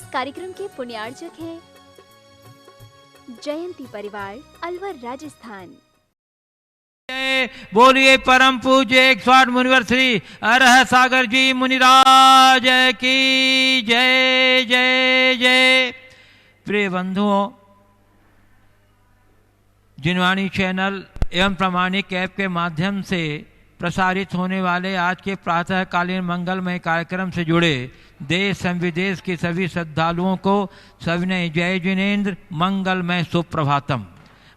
इस कार्यक्रम के पुण्यार्चक हैं जयंती परिवार, अलवर, राजस्थान। बोलिए परम पूज्य 108 मुनिवर श्री अरह सागर जी मुनिराज की जय जय जय। प्रिय बंधुओं, जिनवाणी चैनल एवं प्रामाणिक ऐप के माध्यम से प्रसारित होने वाले आज के प्रातःकालीन मंगलमय कार्यक्रम से जुड़े देश एवं विदेश के सभी श्रद्धालुओं को सविनय जय जिनेन्द्र, मंगलमय सुप्रभातम।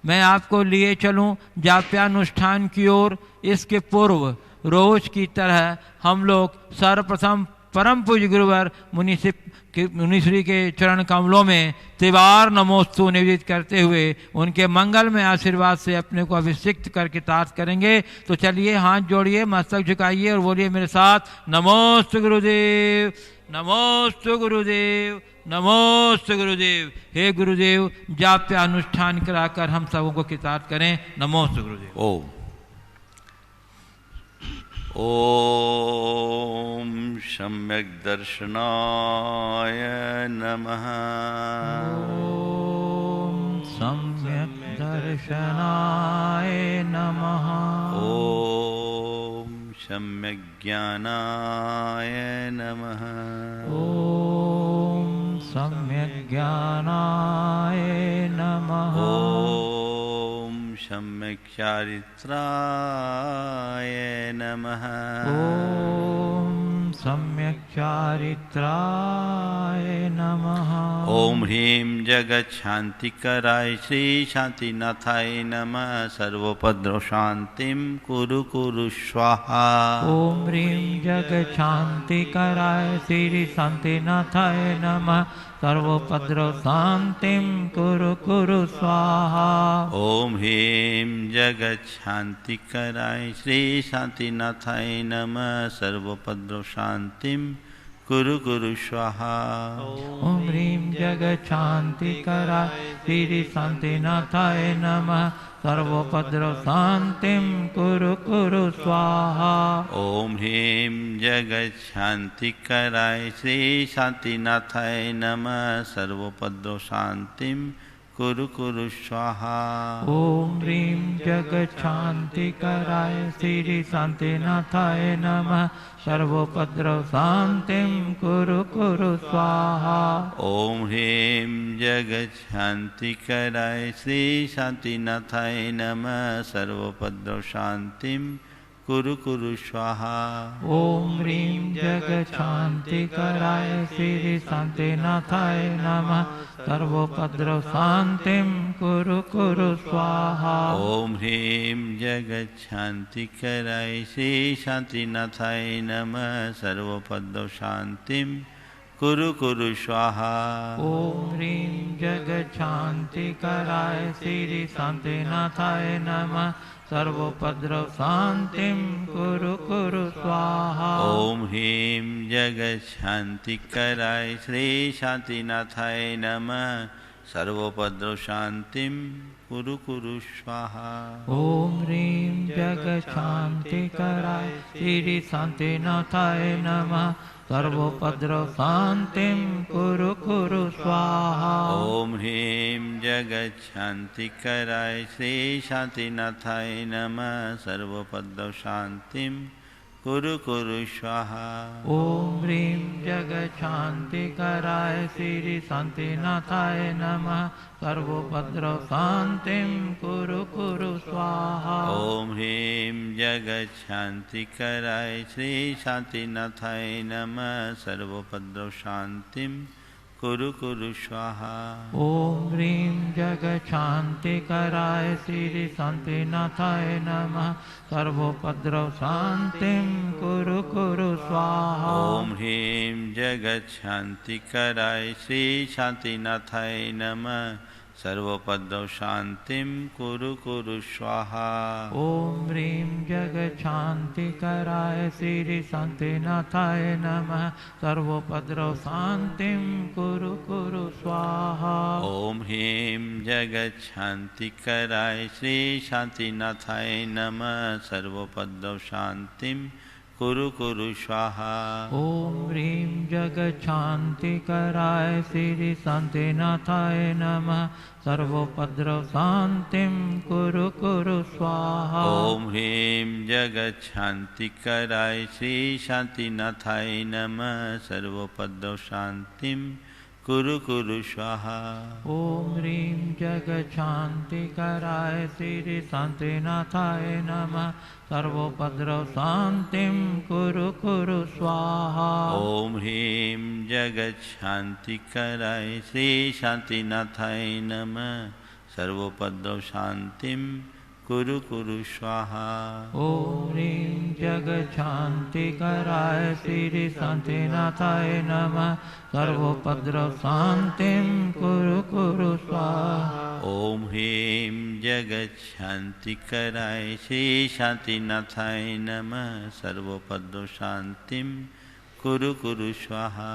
मैं आपको लिए चलूं जाप्यानुष्ठान की ओर। इसके पूर्व रोज की तरह हम लोग सर्वप्रथम परम पूज्य गुरुवर मुनिश्री के चरण कमलों में त्रिवार नमोस्तु निवेदित करते हुए उनके मंगल में आशीर्वाद से अपने को अभिषिक्त करके तार्थ करेंगे। तो चलिए हाथ जोड़िए, मस्तक झुकाइए और बोलिए मेरे साथ, नमोस्तु गुरुदेव, नमोस्तु गुरुदेव, नमोस्तु गुरुदेव। हे गुरुदेव, जाप्य अनुष्ठान कराकर हम सबों को कृतार्थ करें। नमोस्तु गुरुदेव। ओम सम्यक दर्शनाय नमः। ओम सम्यक दर्शनाय नमः। ओम सम्यक ज्ञानाय नमः। ओम सम्यक ज्ञानाय नमः। ओम सम्यक चारित्राय नमः। ओम सम्यक चारित्राय नमः। ओम ह्रीं जगत शांतिकराय श्री शांतिनाथाय नमः। सर्वोपद्रव शांतिं कुरु कुरु स्वाहा। ओम ह्रीं जगत शांतिकराय श्री शांतिनाथाय नमः। सर्वोपद्रव शांतिं कुरु कुरु स्वाहा। ओम ह्रीं जगत शांतिकराय श्री शांतिनाथाय नमः। सर्वोपद्रव शांतिं कुरु कुरु स्वाहा। ओम ह्रीं जगत शांतिकराय श्री शांतिनाथाय नमः। सर्वोपद्रव शांतिं कुरु कुरु स्वाहा। ओम ह्रीं जगत शांतिकराय श्री शांतिनाथाय नमः। सर्वोपद्रव शांतिं कुरु कुरु स्वाहा। ओम ह्रीं जगत शांतिकराय श्री शांतिनाथाय नमः। सर्वोपद्रव शांतिं कुरु कुरु स्वाहा। ओम ह्रीं जगत शांतिकराय श्री शांतिनाथाय नमः। सर्वोपद्रव शांतिं कुरु कुरु स्वाहा। ओम ह्रीं जगत शांतिकराय श्री शांतिनाथाय नमः। सर्वोपद्रव शांतिं कुरु कुरु स्वाहा। ओम ह्रीं जगत शांतिकराय श्री शांतिनाथाय नमः। सर्वोपद्रव शांतिं कुरु कुरु स्वाहा। ओम ह्रीं जगत शांतिकराय श्री शांतिनाथाय नमः। सर्वोपद्रव शांतिं कुरु कुरु स्वाहा। ओम ह्रीं जगत शांतिकराय श्री शांतिनाथाय नमः। सर्वोपद्रव शांतिं कुरु कुरु स्वाहा। ओम ह्रीं जगत शांतिकराय श्री शांतिनाथाय नमः। सर्वोपद्रव शांतिं कुरु कुरु स्वाहा। ओम ह्रीं जगत शांतिकराय श्री शांतिनाथाय नमः। सर्वोपद्रव शांतिं कुरु कुरु स्वाहा। ओम ह्रीं जगत शांतिकराय श्री शांतिनाथाय नमः। सर्वोपद्रव शांतिं कुरु कुरु स्वाहा। ओम ह्रीं जगत शांतिकराय श्री शांतिनाथाय नमः। सर्वोपद्रव शांतिं कुरु कुरु स्वाहा। ओम ह्रीं जगत शांतिकराय श्री शांतिनाथाय नमः। सर्वोपद्रव शांतिं कुरु कुरु स्वाहा। ओम ह्रीं जगत शांतिकराय श्री शांतिनाथाय नमः। सर्वोपद्रव शांतिं कुरु कुरु स्वाहा। ओम ह्रीं जगत शांतिकराय श्री शांतिनाथाय नमः। सर्वोपद्रव शांतिं कुरु कुरु स्वाहा। ओम ह्रीं जगत शांतिकराय श्री शांतिनाथाय नमः। सर्वोपद्रव शांतिं कुरु कुरु स्वाहा ओम ह्रीं जगच्छान्तिकराय श्री शान्तिनाथाय नमः सर्वोपद्रव शान्तिं कुरु कुरु स्वाहा ओम ह्रीं जगच्छान्तिकराय श्री शान्तिनाथाय नमः सर्वोपद्रव शान्तिं कुरु कुरु स्वाहा ओम ह्रीं जगच्छान्तिकराय श्री शान्तिनाथाय नमः सर्वोपद्रव शान्तिं कुरु कुरु स्वाहा ओम ह्रीं जगच्छान्तिकराय श्री शान्तिनाथाय नमः सर्वोपद्रव शान्तिं कुरु कुरु स्वाहा ओम ह्रीं जगच्छान्तिकराय श्री शान्तिनाथाय नमः सर्वोपद्रव शान्तिं कुरु कुरु स्वाहा ओम ह्रीं जगच्छान्तिकराय श्री शान्तिनाथाय नमः सर्वोपद्रव शान्तिं कुरु कुरु स्वाहा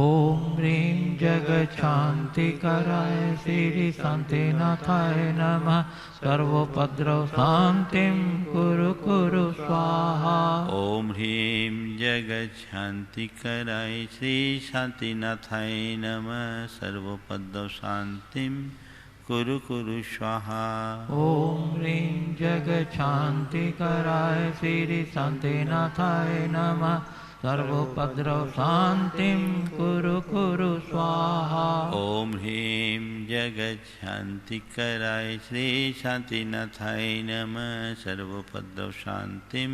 ओम ह्रीं जगच्छान्तिकराय श्री शान्तिनाथाय नमः सर्वोपद्रव शान्तिं कुरु कुरु स्वाहा ओम ह्रीं जगच्छान्तिकराय श्री शान्तिनाथाय नमः सर्वोपद्रव शान्तिं कुरु कुरु स्वाहा ओम ह्रीं जगच्छान्तिकराय श्री शान्तिनाथाय नमः सर्वोपद्रव शान्तिं कुरु कुरु स्वाहा ओम ह्रीं जगच्छान्तिकराय श्री शान्तिनाथाय नमः सर्वोपद्रव शान्तिं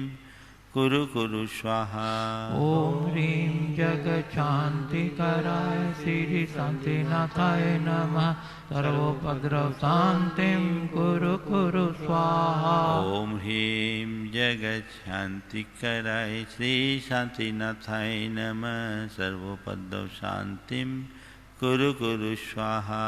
कुरु कुरु स्वाहा ओम ह्रीं जगच्छान्तिकराय श्री शान्तिनाथाय नमः सर्वोपद्रव शान्तिं कुरु कुरु स्वाहा ओम ह्रीं जगच्छान्तिकराय श्री शान्तिनाथाय नमः सर्वोपद्रव शान्तिं कुरु कुरु स्वाहा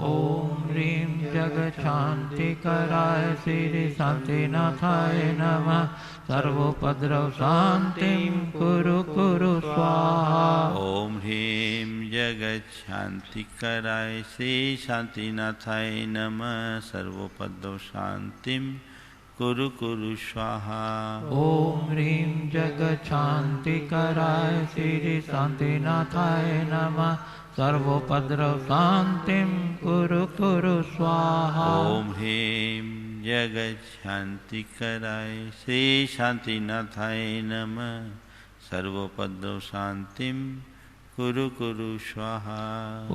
ओम ह्रीं जगच्छान्तिकराय श्री शान्तिनाथाय नमः सर्वोपद्रव शान्तिं कुरु कुरु स्वाहा ओम ह्रीं जगच्छान्तिकराय श्री शान्तिनाथाय नमः सर्वोपद्रव शान्तिं कुरु कुरु स्वाहा ओम ह्रीं जगच्छान्तिकराय श्री शान्तिनाथाय नमः सर्वोपद्रव शान्तिं कुरु कुरु स्वाहा ओम ह्रीं जगच्छान्तिकराय श्री शान्तिनाथाय नमः सर्वोपद्रव शान्तिं कुरु कुरु स्वाहा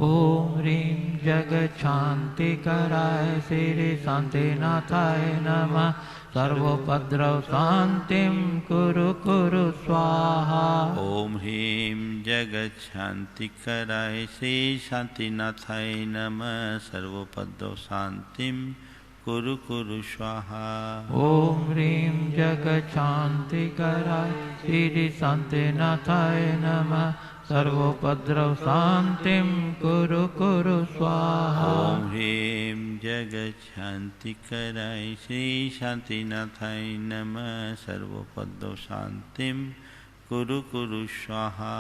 ओम ह्रीं जगच्छान्तिकराय श्री शान्तिनाथाय नमः सर्वोपद्रव शान्तिं कुरु कुरु स्वाहा ओम ह्रीं जगच्छान्तिकराय श्री शान्तिनाथाय नमः सर्वोपद्रव शान्तिं कुरु कुरु स्वाहा ओम ह्रीं जगच्छान्तिकराय श्री शान्तिनाथाय नमः सर्वोपद्रव शान्तिं कुरु कुरु स्वाहा ओम ह्रीं जगच्छान्तिकराय श्री शान्तिनाथाय नमः सर्वोपद्रव शान्तिं कुरु कुरु स्वाहा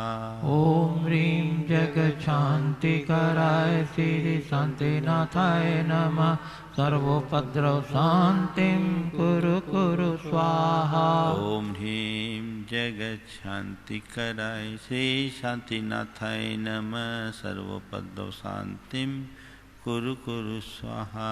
ओम ह्रीं जगच्छान्तिकराय श्री शान्तिनाथाय नमः सर्वोपद्रव शान्तिं कुरु कुरु स्वाहा ओम ह्रीं जगच्छान्तिकराय श्री शान्तिनाथाय नमः सर्वोपद्रव शान्तिं कुरु कुरु स्वाहा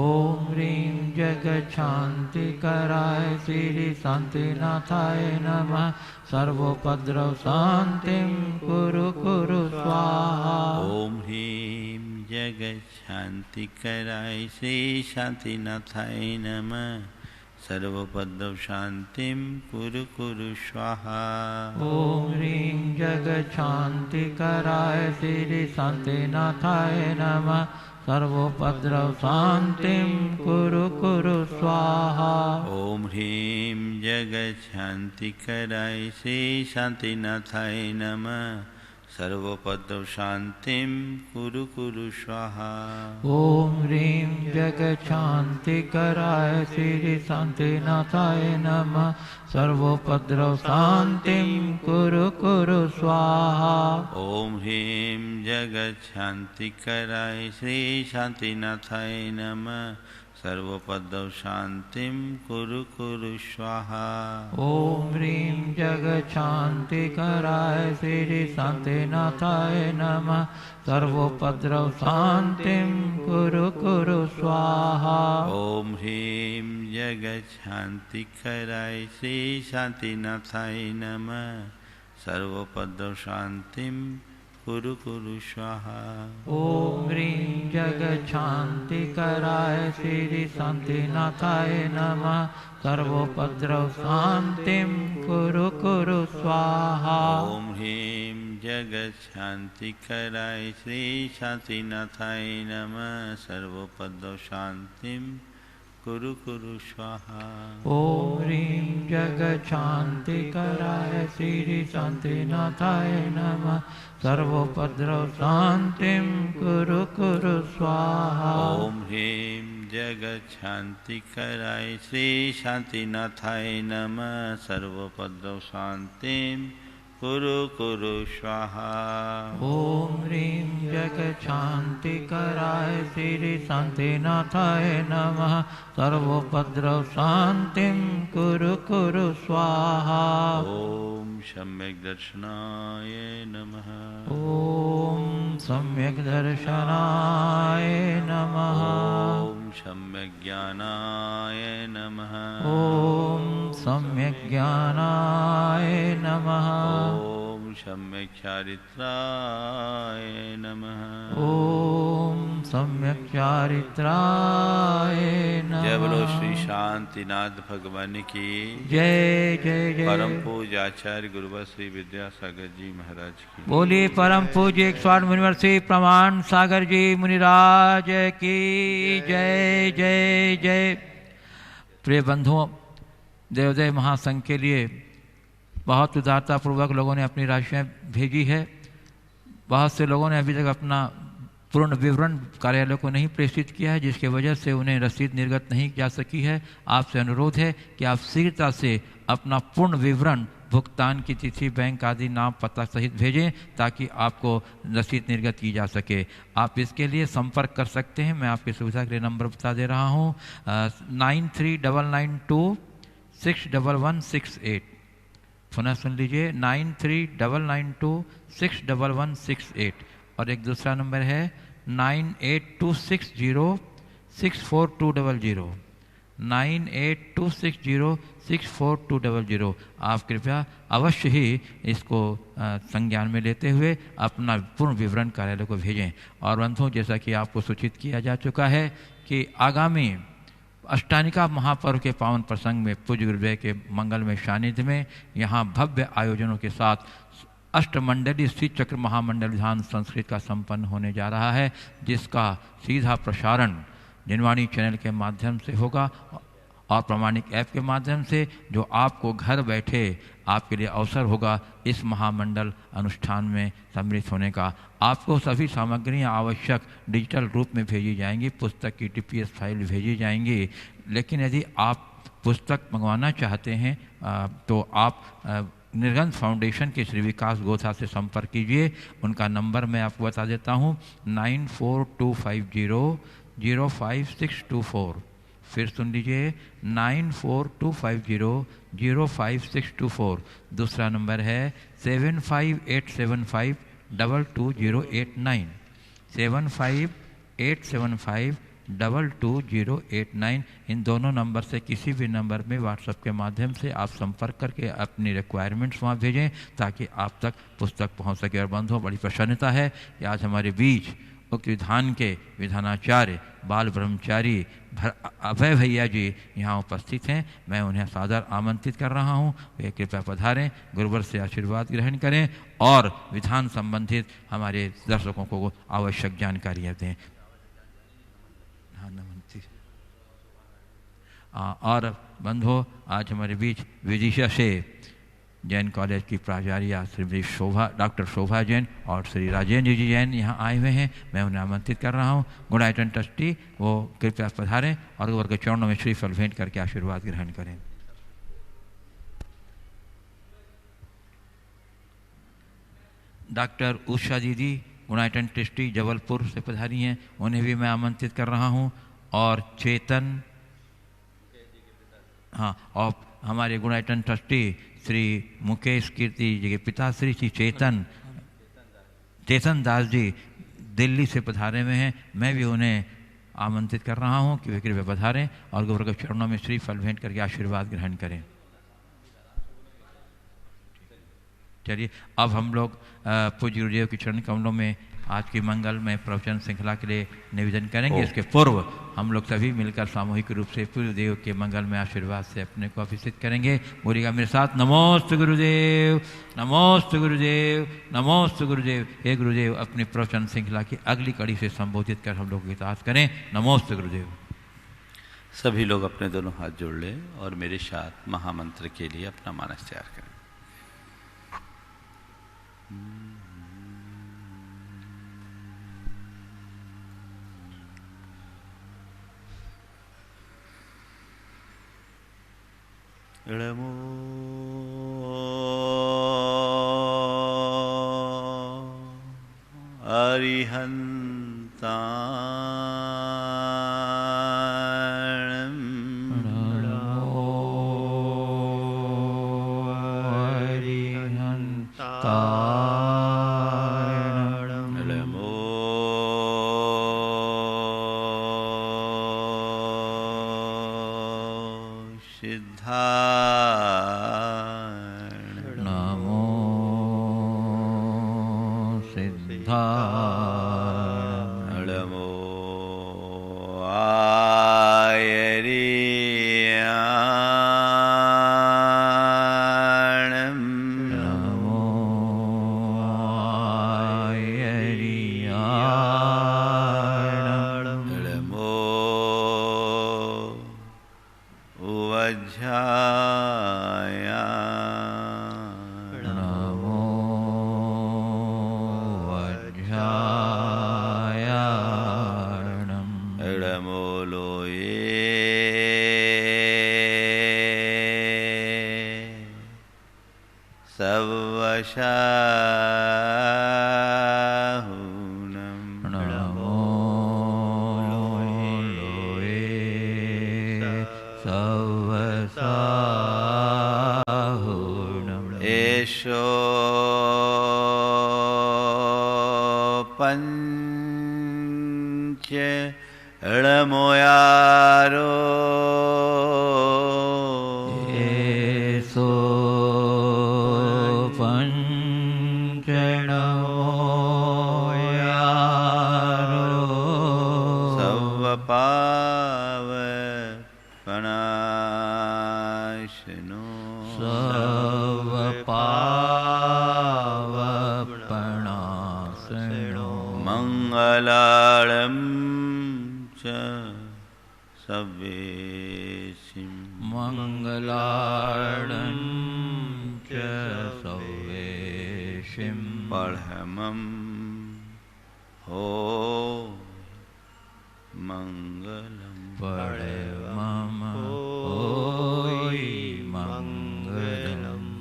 ओम ह्रीं जगच्छान्तिकराय श्री शान्तिनाथाय नमः सर्वोपद्रव शान्तिं कुरु कुरु स्वाहा ओम ह्रीं जगच्छान्तिकराय श्री शान्तिनाथाय नमः सर्वोपद्रव शान्तिं कुरु कुरु स्वाहा ओम ह्रीं जगच्छान्तिकराय श्री शान्तिनाथाय नमः सर्वोपद्रव शान्तिं कुरु कुरु स्वाहा ओम ह्रीं जगच्छान्तिकराय श्री शान्तिनाथाय नमः सर्वोपद्रव शान्तिं कुरु कुरु स्वाहा ओम ह्रीं जगच्छान्तिकराय श्री शान्तिनाथाय नमः सर्वोपद्रव शान्तिं कुरु कुरु स्वाहा ओम ह्रीं जगच्छान्तिकराय श्री शान्तिनाथाय नमः सर्वपद्रव शांतिं कुरु कुरु स्वाहा। ओम ह्रीं जगच्छान्तिकराय श्री शान्तिनाथाय नमः। सर्वोपद्रव शान्तिं कुरु कुरु स्वाहा। ओम ह्रीं जगच्छान्तिकराय श्री शान्तिनाथाय नमः। सर्वोपद्रव शांतिं कुरु कुरु स्वाहा। ओम ह्रीं जगच्छान्तिकराय श्री शान्तिनाथाय नमः। सर्वोपद्रव शान्तिं कुरु कुरु स्वाहा। ओम ह्रीं जगच्छान्तिकराय श्री शान्तिनाथाय नमः। सर्वोपद्रव शांतिं कुरु कुरु स्वाहा। ओम ह्रीं जगच्छान्तिकराय श्री शान्तिनाथाय नमः। सर्वोपद्रव शान्तिं कुरु कुरु स्वाहा। ओम ह्रीं जगच्छान्तिकराय श्री शान्तिनाथाय नमः। सर्वोपद्रव शांतिं कुरु कुरु स्वाहा। ओम ह्रीं जगच्छान्तिकराय श्री शान्तिनाथाय नमः। सर्वोपद्रव शान्तिं कुरु कुरु स्वाहा। ओम सम्यक् दर्शनाय नमः। ओम सम्यक् दर्शनाय नमः। ओम सम्यक् ज्ञानाय नमः। ओम सम्यक् ज्ञानाय नमः। ओम सम्यक् चारित्राय नमः। ओम सम्यक् चारित्राय नमः। जय बोलो श्री शांतिनाथ भगवान की जय जय जय। परम पूज्य आचार्य गुरुवर श्री विद्यासागर जी महाराज की बोलिए परम पूज्य एक स्वामी मुनिवर श्री प्रमाण सागर जी मुनिराज की जय जय जय। प्रिय बंधुओं, देवोदय महासंघ के लिए बहुत उदारतापूर्वक लोगों ने अपनी राशियाँ भेजी है। बहुत से लोगों ने अभी तक अपना पूर्ण विवरण कार्यालय को नहीं प्रेषित किया है, जिसके वजह से उन्हें रसीद निर्गत नहीं जा सकी है। आपसे अनुरोध है कि आप शीघ्रता से अपना पूर्ण विवरण, भुगतान की तिथि, बैंक आदि, नाम पता सहित भेजें ताकि आपको रसीद निर्गत की जा सके। आप इसके लिए संपर्क कर सकते हैं। मैं आपकी सुविधा के लिए नंबर बता दे रहा हूँ 9399261168। पुनः सुन लीजिए 9399261168। और एक दूसरा नंबर है 9826064200 9826064200। आप कृपया अवश्य ही इसको संज्ञान में लेते हुए अपना पूर्ण विवरण कार्यालय को भेजें। और बंधुओं, जैसा कि आपको सूचित किया जा चुका है कि आगामी अष्टानिका महापर्व के पावन प्रसंग में पूज्य गुरुदेव के मंगलमय सानिध्य में यहाँ भव्य आयोजनों के साथ अष्टमंडलीय श्री चक्र महामंडल विधान संस्कृत का संपन्न होने जा रहा है, जिसका सीधा प्रसारण जिनवाणी चैनल के माध्यम से होगा और प्रमाणिक ऐप के माध्यम से, जो आपको घर बैठे आपके लिए अवसर होगा इस महामंडल अनुष्ठान में सम्मिलित होने का। आपको सभी सामग्रियां आवश्यक डिजिटल रूप में भेजी जाएंगी, पुस्तक की TPS फाइल भेजी जाएंगी। लेकिन यदि आप पुस्तक मंगवाना चाहते हैं तो आप निर्गंध फाउंडेशन के श्री विकास गोथा से संपर्क कीजिए। उनका नंबर मैं आपको बता देता हूँ 9425005624। फिर सुन लीजिए 9425005624। दूसरा नंबर है 75875222089 75875222089। इन दोनों नंबर से किसी भी नंबर में व्हाट्सएप के माध्यम से आप संपर्क करके अपनी रिक्वायरमेंट्स वहाँ भेजें ताकि आप तक पुस्तक पहुँच सके। और बंधुओं, बड़ी प्रसन्नता है कि आज हमारे बीच उक्त विधान के विधानाचार्य बाल ब्रह्मचारी अभय भैया जी यहाँ उपस्थित हैं। मैं उन्हें सादर आमंत्रित कर रहा हूँ, वे कृपया पधारें, गुरुवर से आशीर्वाद ग्रहण करें और विधान संबंधित हमारे दर्शकों को आवश्यक जानकारियाँ दें। और बंधुओं, आज हमारे बीच विदिशा से जैन कॉलेज की प्राचार्य श्रीमती डॉक्टर शोभा जैन और श्री राजेंद्र जी जैन यहाँ आए हुए हैं। मैं उन्हें आमंत्रित कर रहा हूँ। गुणायतन ट्रस्टी वो कृपया पधारें और गुरुवर के चरणों में श्रीफल भेंट करके आशीर्वाद ग्रहण करें। डॉक्टर उषा दीदी गुणायतन ट्रस्टी जबलपुर से पधारी हैं, उन्हें भी मैं आमंत्रित कर रहा हूँ। और चेतन, हाँ, और हमारे गुणायतन ट्रस्टी श्री मुकेश कीर्ति जी के पिता श्री चेतन दास जी दिल्ली से पधारे हुए हैं। मैं भी उन्हें आमंत्रित कर रहा हूं कि वे कृपया पधारें और गुरु के चरणों में श्रीफल भेंट करके आशीर्वाद ग्रहण करें। चलिए अब हम लोग पूज्य गुरुदेव के चरण कमलों में आज की मंगल में प्रवचन श्रृंखला के लिए निवेदन करेंगे। इसके पूर्व हम लोग सभी मिलकर सामूहिक रूप से पूज्य देव के मंगल में आशीर्वाद से अपने को अभिषेक करेंगे। बोलिएगा मेरे साथ, नमोस्तु गुरुदेव, नमोस्तु गुरुदेव, नमोस्तु गुरुदेव। हे गुरुदेव अपनी प्रवचन श्रृंखला की अगली कड़ी से संबोधित कर हम लोग हितार्थ करें। नमोस्तु गुरुदेव। सभी लोग अपने दोनों हाथ जोड़ लें और मेरे साथ महामंत्र के लिए अपना मानस तैयार करें। नमो अरिहंता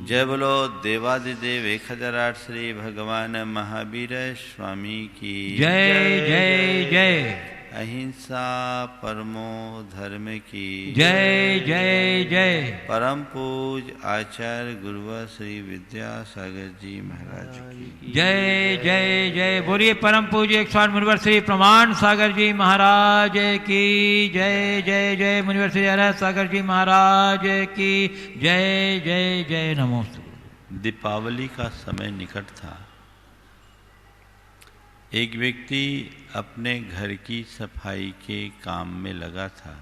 जय बोलो देवादिदेव 1008 श्री भगवान महावीर स्वामी की जय जय जय। अहिंसा परमो धर्म की जय जय जय। परम पूज आचार्य गुरुवर श्री विद्यासागर जी महाराज की जय जय जय। बोलिए परम पूज्य 108 मुनिवर श्री प्रमाण सागर जी महाराज की जय जय जय। मुनिवर श्री हर सागर जी महाराज की जय जय जय। नमोस्तु। दीपावली का समय निकट था। एक व्यक्ति अपने घर की सफाई के काम में लगा था।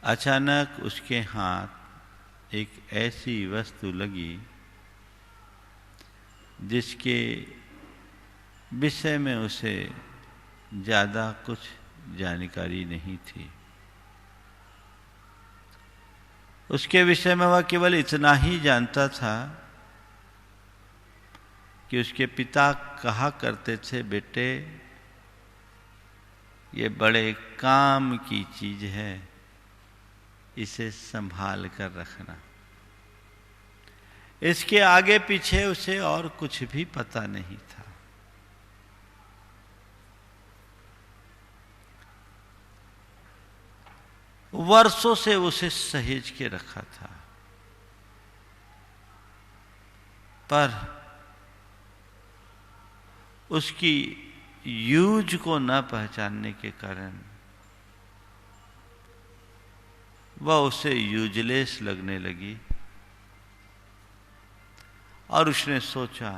अचानक उसके हाथ एक ऐसी वस्तु लगी जिसके विषय में उसे ज़्यादा कुछ जानकारी नहीं थी। उसके विषय में वह केवल इतना ही जानता था कि उसके पिता कहा करते थे, बेटे ये बड़े काम की चीज है, इसे संभाल कर रखना। इसके आगे पीछे उसे और कुछ भी पता नहीं था। वर्षों से उसे सहेज के रखा था, पर उसकी यूज को न पहचानने के कारण वह उसे यूजलेस लगने लगी और उसने सोचा,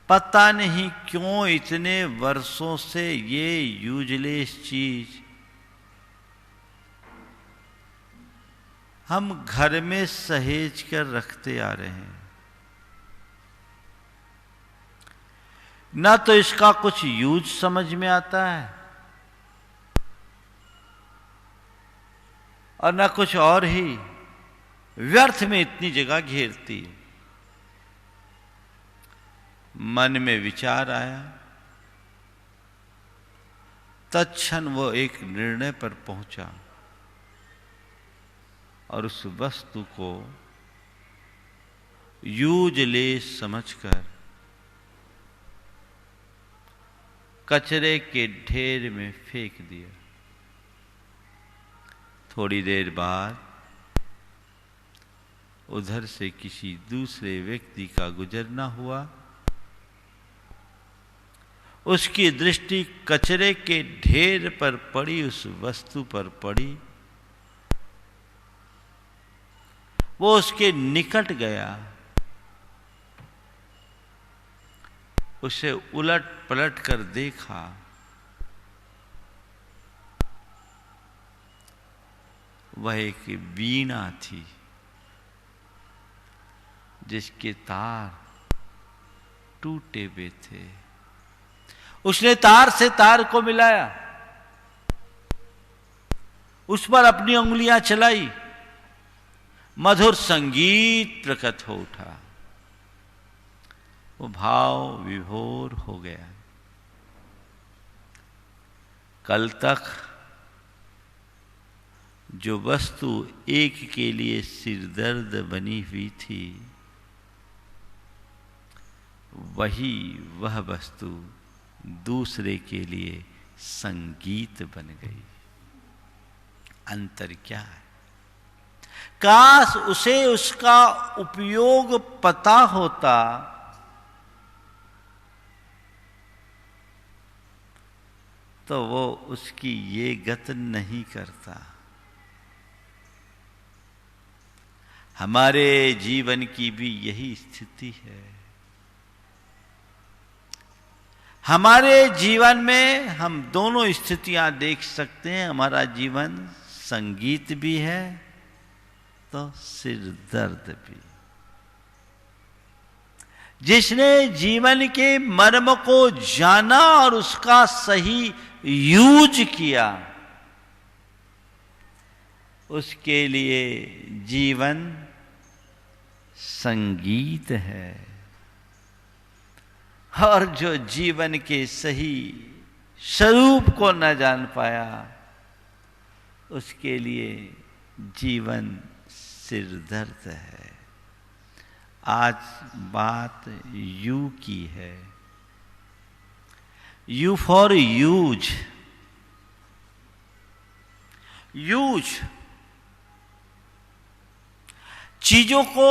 पता नहीं क्यों इतने वर्षों से ये यूजलेस चीज हम घर में सहेज कर रखते आ रहे हैं। ना तो इसका कुछ यूज समझ में आता है और ना कुछ और ही, व्यर्थ में इतनी जगह घेरती है। मन में विचार आया, तत्क्षण वो एक निर्णय पर पहुंचा और उस वस्तु को यूजलेस समझकर कचरे के ढेर में फेंक दिया। थोड़ी देर बाद उधर से किसी दूसरे व्यक्ति का गुजरना हुआ। उसकी दृष्टि कचरे के ढेर पर पड़ी उस वस्तु पर पड़ी। वो उसके निकट गया, उसे उलट पलट कर देखा। वह एक वीणा थी जिसके तार टूटे हुए थे। उसने तार से तार को मिलाया, उस पर अपनी उंगलियां चलाई, मधुर संगीत प्रकट हो उठा। वो भाव विभोर हो गया। कल तक जो वस्तु एक के लिए सिरदर्द बनी हुई थी, वही वह वस्तु दूसरे के लिए संगीत बन गई। अंतर क्या है? काश उसे उसका उपयोग पता होता तो वो उसकी ये गत नहीं करता। हमारे जीवन की भी यही स्थिति है। हमारे जीवन में हम दोनों स्थितियां देख सकते हैं। हमारा जीवन संगीत भी है तो सिर दर्द भी। जिसने जीवन के मर्म को जाना और उसका सही यूज किया, उसके लिए जीवन संगीत है। और जो जीवन के सही स्वरूप को न जान पाया, उसके लिए जीवन सिरदर्द है। आज बात यू की है। You for use. यूज चीजों को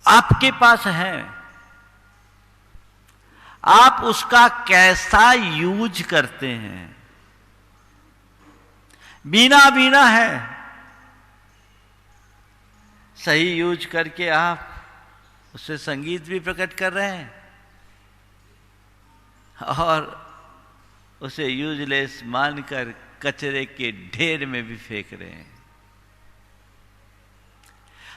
आपके पास है, आप उसका कैसा यूज करते हैं। बीना बीना है, सही यूज करके आप उससे संगीत भी प्रकट कर रहे हैं और उसे यूजलेस मानकर कचरे के ढेर में भी फेंक रहे हैं।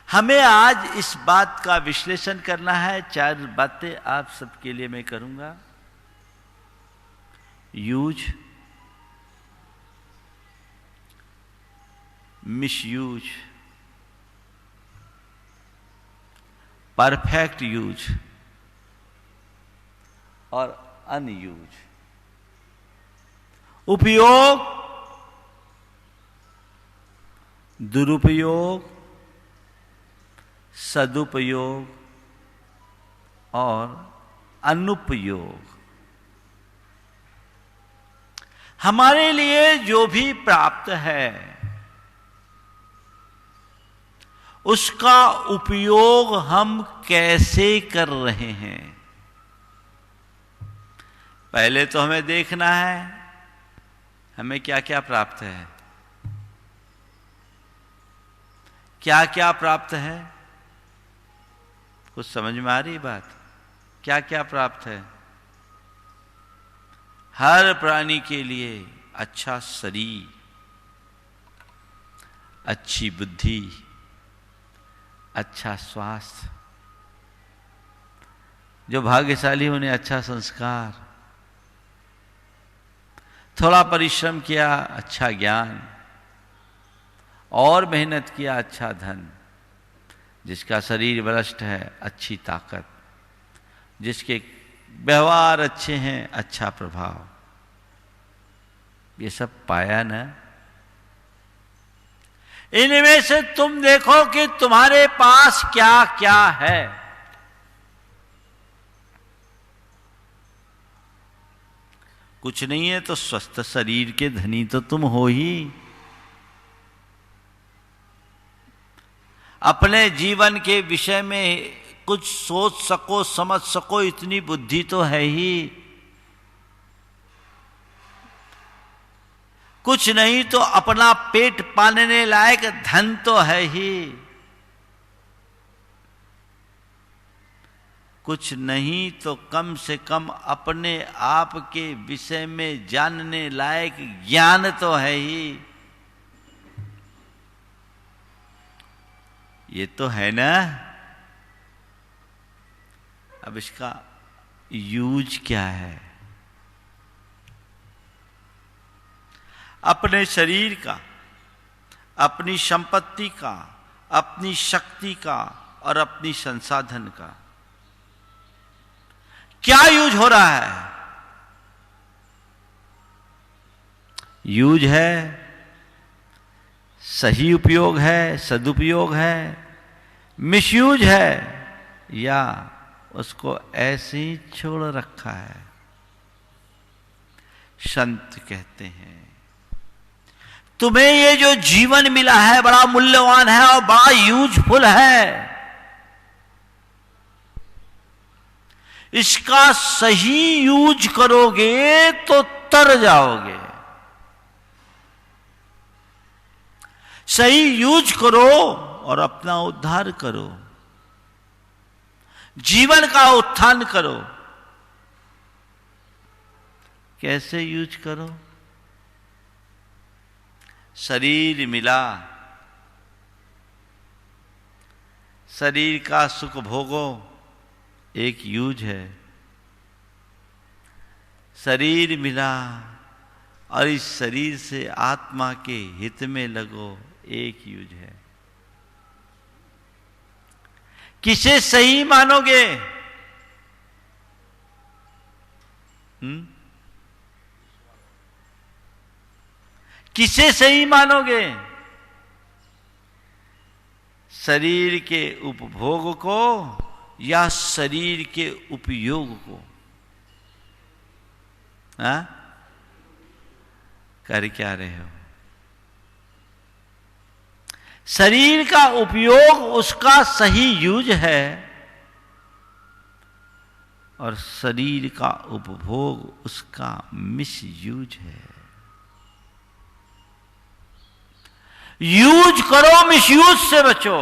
हमें आज इस बात का विश्लेषण करना है। 4 बातें आप सबके लिए मैं करूंगा। यूज, मिसयूज, परफेक्ट यूज और अनयूज। उपयोग, दुरुपयोग, सदुपयोग और अनुपयोग। हमारे लिए जो भी प्राप्त है उसका उपयोग हम कैसे कर रहे हैं, पहले तो हमें देखना है हमें क्या क्या प्राप्त है। क्या क्या प्राप्त है, कुछ समझ में आ रही बात? क्या क्या प्राप्त है? हर प्राणी के लिए अच्छा शरीर, अच्छी बुद्धि, अच्छा स्वास्थ्य, जो भाग्यशाली उन्हें अच्छा संस्कार, थोड़ा परिश्रम किया अच्छा ज्ञान, और मेहनत किया अच्छा धन, जिसका शरीर बलिष्ठ है अच्छी ताकत, जिसके व्यवहार अच्छे हैं अच्छा प्रभाव, ये सब पाया ना। इनमें से तुम देखो कि तुम्हारे पास क्या क्या है। कुछ नहीं है तो स्वस्थ शरीर के धनी तो तुम हो ही। अपने जीवन के विषय में कुछ सोच सको समझ सको इतनी बुद्धि तो है ही। कुछ नहीं तो अपना पेट पालने लायक धन तो है ही। कुछ नहीं तो कम से कम अपने आप के विषय में जानने लायक ज्ञान तो है ही। ये तो है ना। अब इसका यूज क्या है? अपने शरीर का, अपनी संपत्ति का, अपनी शक्ति का और अपनी संसाधन का क्या यूज हो रहा है? यूज है, सही उपयोग है, सदुपयोग है, मिसयूज है, या उसको ऐसे ही छोड़ रखा है। संत कहते हैं तुम्हें ये जो जीवन मिला है बड़ा मूल्यवान है और बड़ा यूजफुल है। इसका सही यूज करोगे तो तर जाओगे। सही यूज करो और अपना उद्धार करो, जीवन का उत्थान करो। कैसे यूज करो? शरीर मिला, शरीर का सुख भोगो, एक यूज है। शरीर मिला और इस शरीर से आत्मा के हित में लगो, एक यूज है। किसे सही मानोगे? किसे सही मानोगे? शरीर के उपभोग को या शरीर के उपयोग को? हाँ? कर क्या रहे हो? शरीर का उपयोग उसका सही यूज है और शरीर का उपभोग उसका मिसयूज है। यूज करो, मिसयूज से बचो।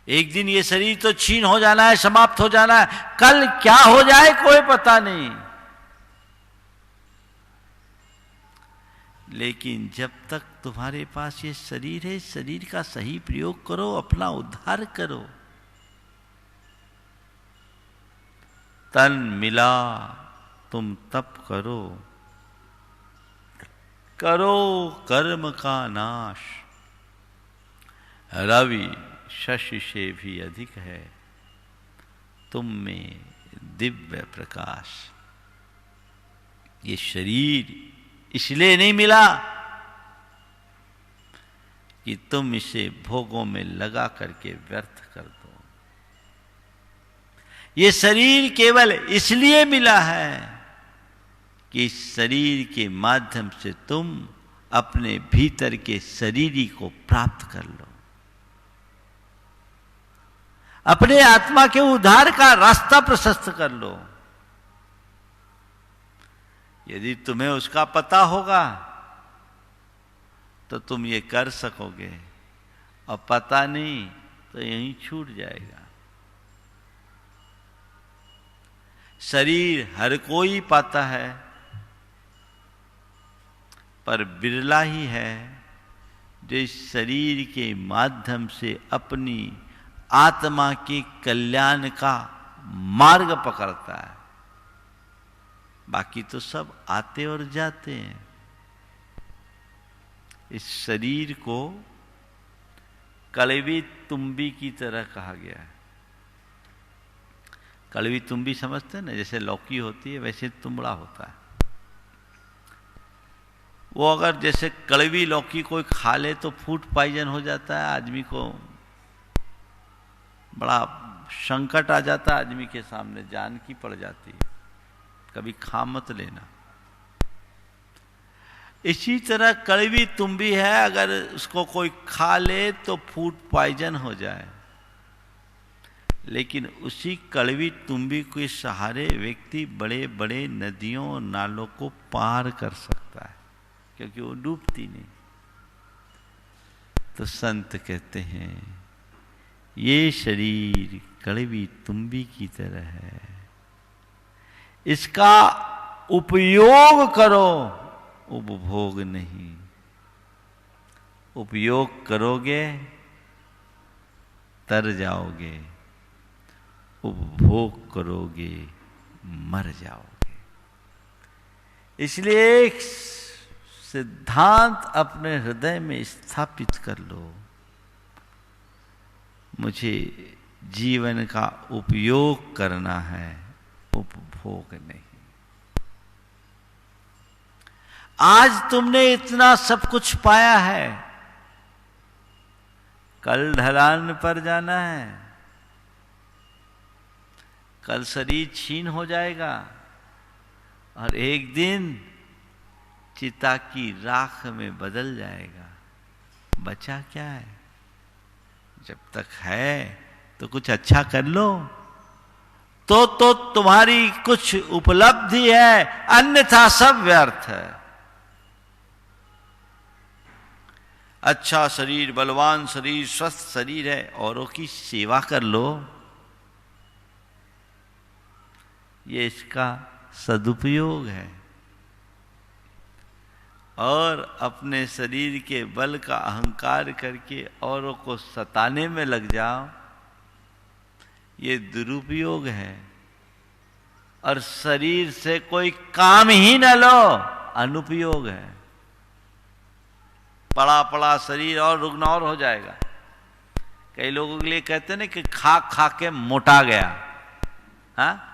एक दिन ये शरीर तो छीन हो जाना है, समाप्त हो जाना है। कल क्या हो जाए कोई पता नहीं। लेकिन जब तक तुम्हारे पास ये शरीर है, शरीर का सही प्रयोग करो, अपना उद्धार करो। तन मिला तुम तप करो, करो कर्म का नाश। रवि शशि से भी अधिक है तुम में दिव्य प्रकाश। ये शरीर इसलिए नहीं मिला कि तुम इसे भोगों में लगा करके व्यर्थ कर दो। ये शरीर केवल इसलिए मिला है कि इस शरीर के माध्यम से तुम अपने भीतर के शरीरी को प्राप्त कर लो, अपने आत्मा के उद्धार का रास्ता प्रशस्त कर लो। यदि तुम्हें उसका पता होगा तो तुम ये कर सकोगे, और पता नहीं तो यहीं छूट जाएगा। शरीर हर कोई पाता है, पर बिरला ही है जो इस शरीर के माध्यम से अपनी आत्मा के कल्याण का मार्ग पकड़ता है। बाकी तो सब आते और जाते हैं। इस शरीर को कड़वी तुम्बी की तरह कहा गया है। कड़वी तुम्बी समझते हैं ना, जैसे लौकी होती है वैसे तुमड़ा होता है। वो अगर जैसे कड़वी लौकी कोई खा ले तो फूड पॉइजन हो जाता है, आदमी को बड़ा संकट आ जाता है, आदमी के सामने जान की पड़ जाती है। कभी खा मत लेना। इसी तरह कड़वी तुम्बी है, अगर उसको कोई खा ले तो फूड पॉइजन हो जाए, लेकिन उसी कड़वी तुम्बी के सहारे व्यक्ति बड़े बड़े नदियों और नालों को पार कर सकता है, क्योंकि वो डूबती नहीं। तो संत कहते हैं ये शरीर कड़वी तुम्बी की तरह है, इसका उपयोग करो, उपभोग नहीं। उपयोग करोगे तर जाओगे, उपभोग करोगे मर जाओगे। इसलिए एक सिद्धांत अपने हृदय में स्थापित कर लो, मुझे जीवन का उपयोग करना है, उपभोग नहीं। आज तुमने इतना सब कुछ पाया है, कल ढलान पर जाना है, कल शरीर छीन हो जाएगा और एक दिन चिता की राख में बदल जाएगा। बचा क्या है? जब तक है तो कुछ अच्छा कर लो, तो तुम्हारी कुछ उपलब्धि है, अन्यथा सब व्यर्थ है। अच्छा शरीर, बलवान शरीर, स्वस्थ शरीर है, औरों की सेवा कर लो, ये इसका सदुपयोग है। और अपने शरीर के बल का अहंकार करके औरों को सताने में लग जाओ, ये दुरुपयोग है। और शरीर से कोई काम ही न लो, अनुपयोग है। पड़ा पड़ा शरीर और रुग्ण और हो जाएगा। कई लोगों के लिए कहते हैं ना कि खा खा के मोटा गया। हाँ,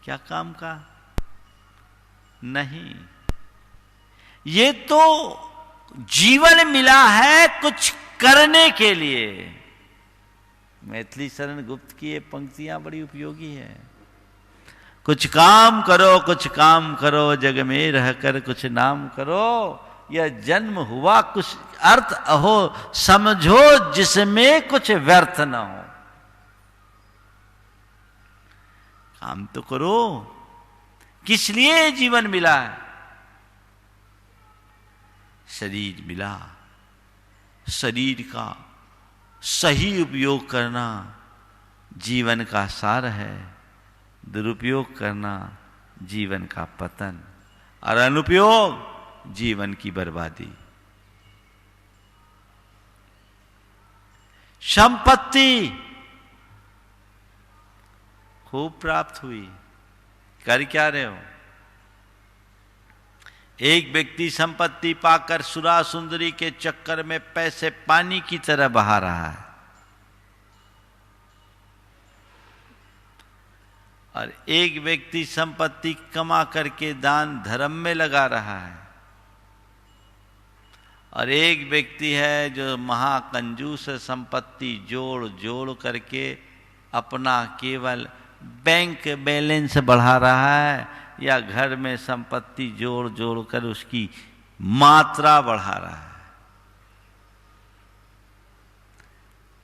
क्या काम का? नहीं, ये तो जीवन मिला है कुछ करने के लिए। मैथिली शरण गुप्त की ये पंक्तियां बड़ी उपयोगी है। कुछ काम करो, कुछ काम करो, जग में रहकर कुछ नाम करो, यह जन्म हुआ कुछ अर्थ अहो, समझो जिसमें कुछ व्यर्थ न हो। काम तो करो। किस लिए जीवन मिला है? शरीर मिला, शरीर का सही उपयोग करना जीवन का सार है, दुरुपयोग करना जीवन का पतन, और अनुपयोग जीवन की बर्बादी। संपत्ति खूब प्राप्त हुई, कर क्या रहे हो? एक व्यक्ति संपत्ति पाकर सुरा सुंदरी के चक्कर में पैसे पानी की तरह बहा रहा है, और एक व्यक्ति संपत्ति कमा करके दान धर्म में लगा रहा है, और एक व्यक्ति है जो महाकंजूस संपत्ति जोड़ जोड़ करके अपना केवल बैंक बैलेंस बढ़ा रहा है या घर में संपत्ति जोड़ जोड़ कर उसकी मात्रा बढ़ा रहा है।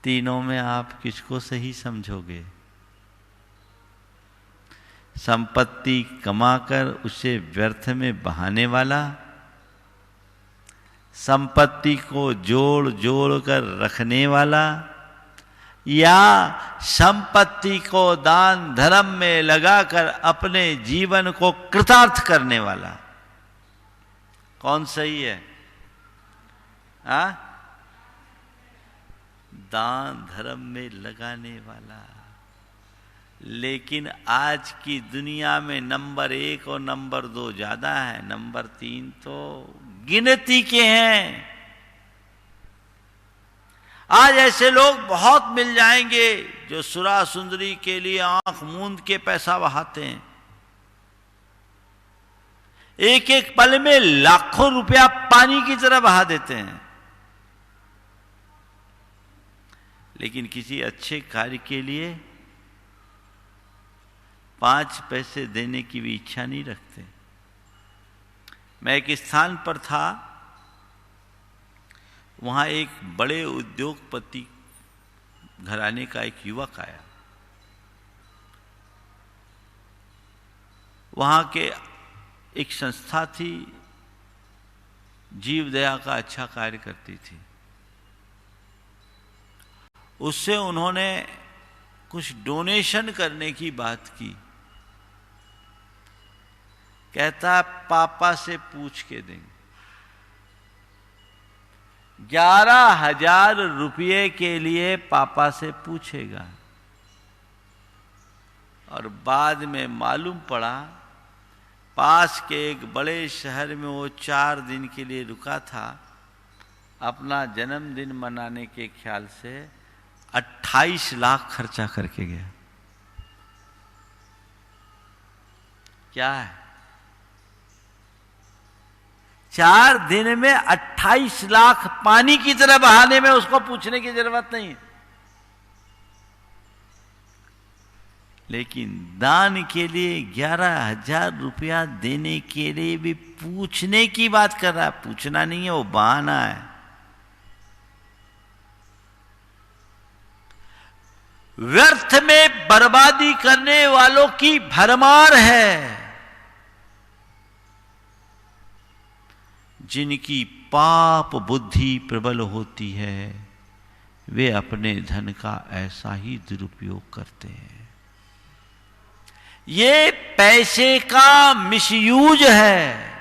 तीनों में आप किसको सही समझोगे? संपत्ति कमाकर उसे व्यर्थ में बहाने वाला, संपत्ति को जोड़ जोड़ कर रखने वाला, या संपत्ति को दान धर्म में लगाकर अपने जीवन को कृतार्थ करने वाला? कौन सही है? दान धर्म में लगाने वाला। लेकिन आज की दुनिया में नंबर 1 और नंबर 2 ज्यादा है, नंबर 3 तो गिनती के हैं। आज ऐसे लोग बहुत मिल जाएंगे जो सुरा सुंदरी के लिए आंख मूंद के पैसा बहाते हैं। एक एक पल में लाखों रुपया पानी की तरह बहा देते हैं, लेकिन किसी अच्छे कार्य के लिए 5 पैसे देने की भी इच्छा नहीं रखते। मैं एक स्थान पर था, वहां एक बड़े उद्योगपति घराने का एक युवक आया। वहां के एक संस्था थी, जीव दया का अच्छा कार्य करती थी। उससे उन्होंने कुछ डोनेशन करने की बात की। कहता पापा से पूछ के देंगे। 11,000 रुपये के लिए पापा से पूछेगा। और बाद में मालूम पड़ा पास के एक बड़े शहर में वो 4 दिन के लिए रुका था। अपना जन्मदिन मनाने के ख्याल से 28 लाख खर्चा करके गया। क्या है? 4 दिन में 28 लाख पानी की तरह बहाने में उसको पूछने की जरूरत नहीं। लेकिन दान के लिए 11,000 रुपया देने के लिए भी पूछने की बात कर रहा है। पूछना नहीं है, वो बहाना है। व्यर्थ में बर्बादी करने वालों की भरमार है। जिनकी पाप बुद्धि प्रबल होती है वे अपने धन का ऐसा ही दुरुपयोग करते हैं। ये पैसे का मिसयूज है।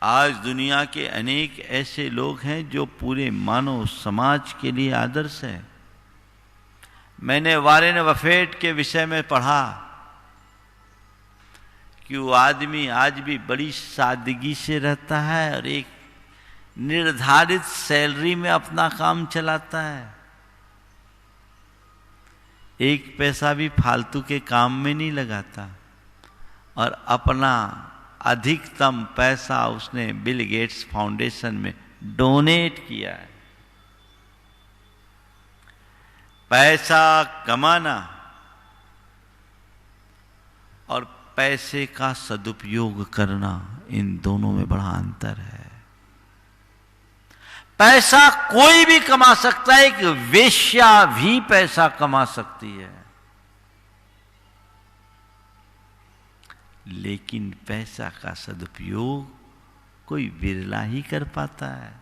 आज दुनिया के अनेक ऐसे लोग हैं जो पूरे मानव समाज के लिए आदर्श हैं। मैंने वॉरेन बफेट के विषय में पढ़ा कि वो आदमी आज भी बड़ी सादगी से रहता है और एक निर्धारित सैलरी में अपना काम चलाता है। एक पैसा भी फालतू के काम में नहीं लगाता और अपना अधिकतम पैसा उसने बिल गेट्स फाउंडेशन में डोनेट किया है। पैसा कमाना और पैसे का सदुपयोग करना, इन दोनों में बड़ा अंतर है। पैसा कोई भी कमा सकता है, एक वेश्या भी पैसा कमा सकती है, लेकिन पैसा का सदुपयोग कोई बिरला ही कर पाता है।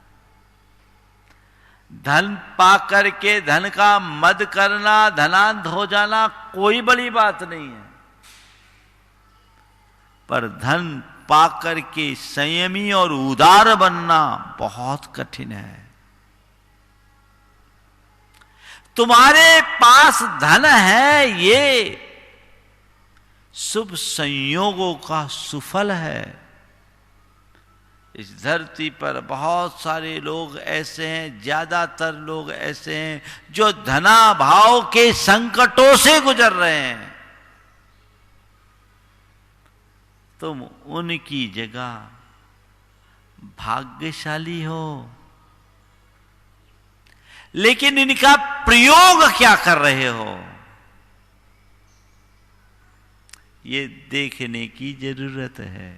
धन पाकर के धन का मद करना, धनांध हो जाना कोई बड़ी बात नहीं है, पर धन पाकर के संयमी और उदार बनना बहुत कठिन है। तुम्हारे पास धन है, ये शुभ संयोगों का सुफल है। इस धरती पर बहुत सारे लोग ऐसे हैं, ज्यादातर लोग ऐसे हैं जो धनाभाव के संकटों से गुजर रहे हैं। तुम उनकी जगह भाग्यशाली हो। लेकिन इनका प्रयोग क्या कर रहे हो, ये देखने की जरूरत है।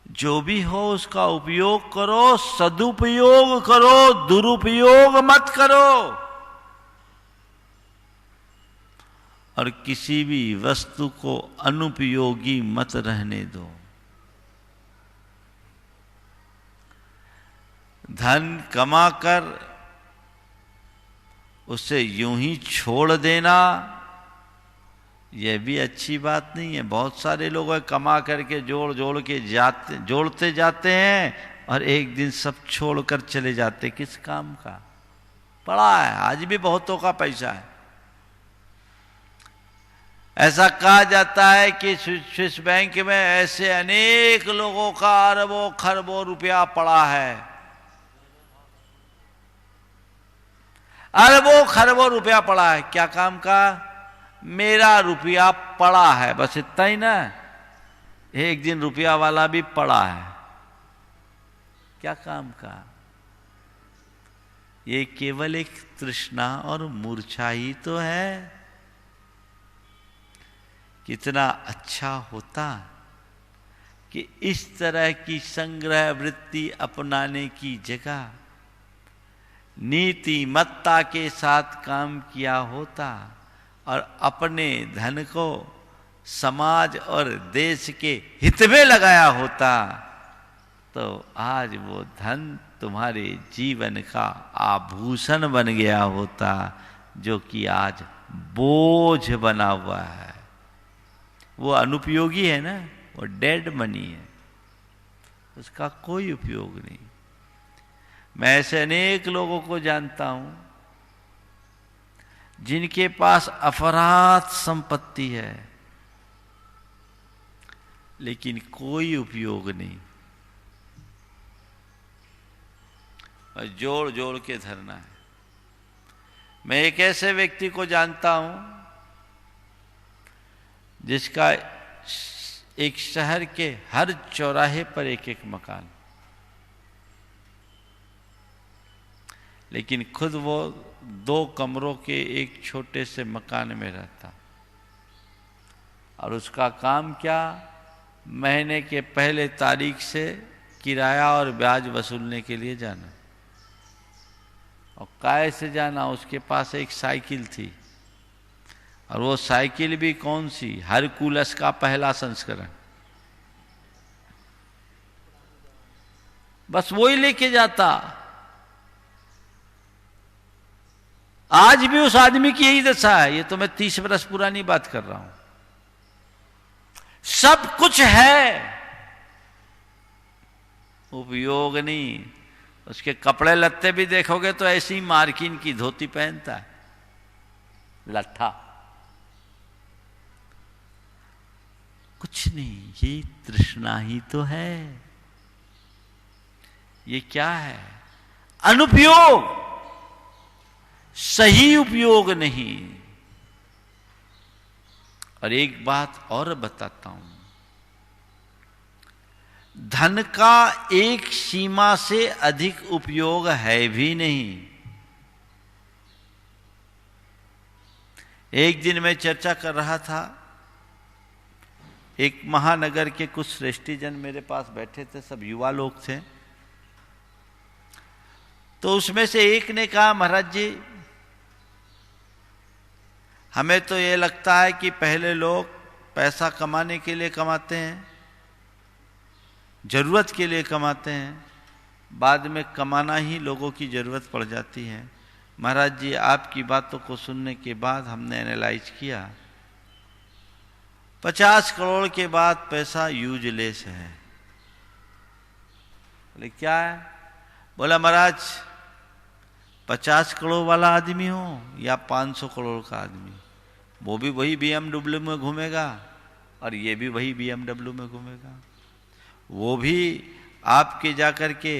जो भी हो उसका उपयोग करो, सदुपयोग करो, दुरुपयोग मत करो। और किसी भी वस्तु को अनुपयोगी मत रहने दो। धन कमाकर उसे यूं ही छोड़ देना यह भी अच्छी बात नहीं है। बहुत सारे लोग कमा करके जोड़ते जाते हैं और एक दिन सब छोड़कर चले जाते। किस काम का? पड़ा है, आज भी बहुतों का पैसा है। ऐसा कहा जाता है कि स्विस बैंक में ऐसे अनेक लोगों का अरबों खरबों रुपया पड़ा है, अरबों खरबों रुपया पड़ा है। क्या काम का? मेरा रुपया पड़ा है, बस इतना ही ना। एक दिन रुपया वाला भी पड़ा है, क्या काम का? ये केवल एक तृष्णा और मूर्छा ही तो है। कितना अच्छा होता कि इस तरह की संग्रह वृत्ति अपनाने की जगह नीतिमत्ता के साथ काम किया होता और अपने धन को समाज और देश के हित में लगाया होता, तो आज वो धन तुम्हारे जीवन का आभूषण बन गया होता, जो कि आज बोझ बना हुआ है। वो अनुपयोगी है ना, वो डेड मनी है, उसका कोई उपयोग नहीं। मैं ऐसे अनेक लोगों को जानता हूं जिनके पास अफरात संपत्ति है, लेकिन कोई उपयोग नहीं। और जोड़ जोड़ के धरना है। मैं एक ऐसे व्यक्ति को जानता हूं जिसका एक शहर के हर चौराहे पर एक एक मकान, लेकिन खुद वो 2 कमरों के एक छोटे से मकान में रहता। और उसका काम क्या? महीने के पहले तारीख से किराया और ब्याज वसूलने के लिए जाना। और काय से जाना? उसके पास एक साइकिल थी, और वो साइकिल भी कौन सी? हरकुलस का पहला संस्करण। बस वो ही लेके जाता। आज भी उस आदमी की यही दशा है। ये तो मैं 30 वर्ष पुरानी बात कर रहा हूं। सब कुछ है, उपयोग नहीं। उसके कपड़े लत्ते भी देखोगे तो ऐसी मार्किन की धोती पहनता है, लट्ठा, कुछ नहीं। ये तृष्णा ही तो है। ये क्या है? अनुपयोग, सही उपयोग नहीं। और एक बात और बताता हूं, धन का एक सीमा से अधिक उपयोग है भी नहीं। एक दिन मैं चर्चा कर रहा था, एक महानगर के कुछ श्रेष्ठी जन मेरे पास बैठे थे, सब युवा लोग थे। तो उसमें से एक ने कहा, महाराज जी, हमें तो ये लगता है कि पहले लोग पैसा कमाने के लिए कमाते हैं, जरूरत के लिए कमाते हैं, बाद में कमाना ही लोगों की जरूरत पड़ जाती है। महाराज जी, आपकी बातों को सुनने के बाद हमने एनालाइज किया, 50 करोड़ के बाद पैसा यूजलेस है। बोले क्या है? बोला महाराज, 50 करोड़ वाला आदमी हो या 500 करोड़ का आदमी, वो भी वही BMW में घूमेगा और ये भी वही BMW में घूमेगा। वो भी आपके जाकर के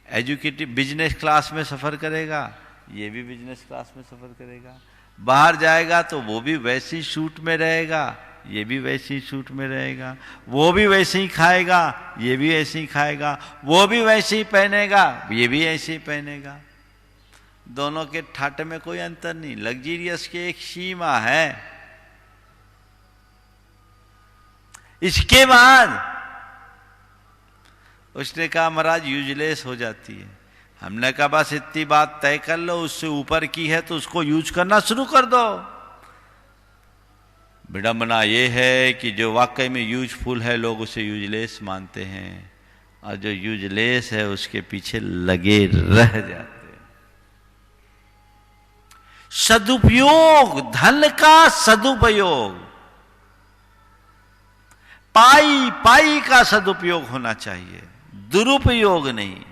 एजुकेटिव बिजनेस क्लास में सफ़र करेगा, ये भी बिजनेस क्लास में सफ़र करेगा। बाहर जाएगा तो वो भी वैसी सूट में रहेगा, ये भी वैसे ही सूट में रहेगा, वो भी वैसे ही खाएगा, ये भी ऐसे ही खाएगा, वो भी वैसे ही पहनेगा, ये भी ऐसे ही पहनेगा। दोनों के ठाटे में कोई अंतर नहीं। लग्जीरियस की एक सीमा है। इसके बाद उसने कहा महाराज यूजलेस हो जाती है। हमने कहा बस इतनी बात तय कर लो, उससे ऊपर की है तो उसको यूज करना शुरू कर दो। विडंबना ये है कि जो वाकई में यूजफुल है लोग उसे यूजलेस मानते हैं, और जो यूजलेस है उसके पीछे लगे रह जाते हैं। सदुपयोग, धन का सदुपयोग, पाई पाई का सदुपयोग होना चाहिए, दुरुपयोग नहीं।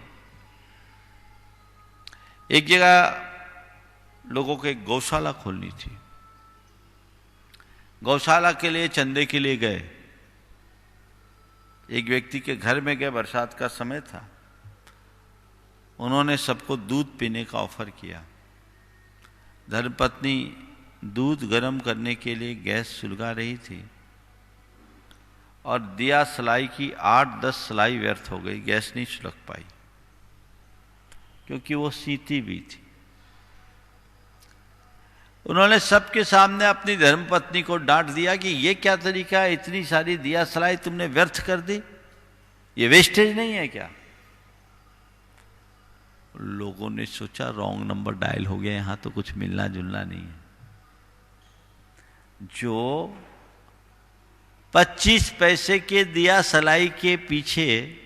एक जगह लोगों को एक गौशाला खोलनी थी। गौशाला के लिए चंदे के लिए गए। एक व्यक्ति के घर में गए, बरसात का समय था। उन्होंने सबको दूध पीने का ऑफर किया। धर्मपत्नी दूध गर्म करने के लिए गैस सुलगा रही थी और दिया सलाई की 8-10 सलाई व्यर्थ हो गई, गैस नहीं सुलग पाई क्योंकि वो सीती भी थी। उन्होंने सबके सामने अपनी धर्मपत्नी को डांट दिया कि ये क्या तरीका है, इतनी सारी दिया सलाई तुमने व्यर्थ कर दी, ये वेस्टेज नहीं है क्या? लोगों ने सोचा रॉन्ग नंबर डायल हो गया, यहां तो कुछ मिलना जुलना नहीं है। जो 25 पैसे के दिया सलाई के पीछे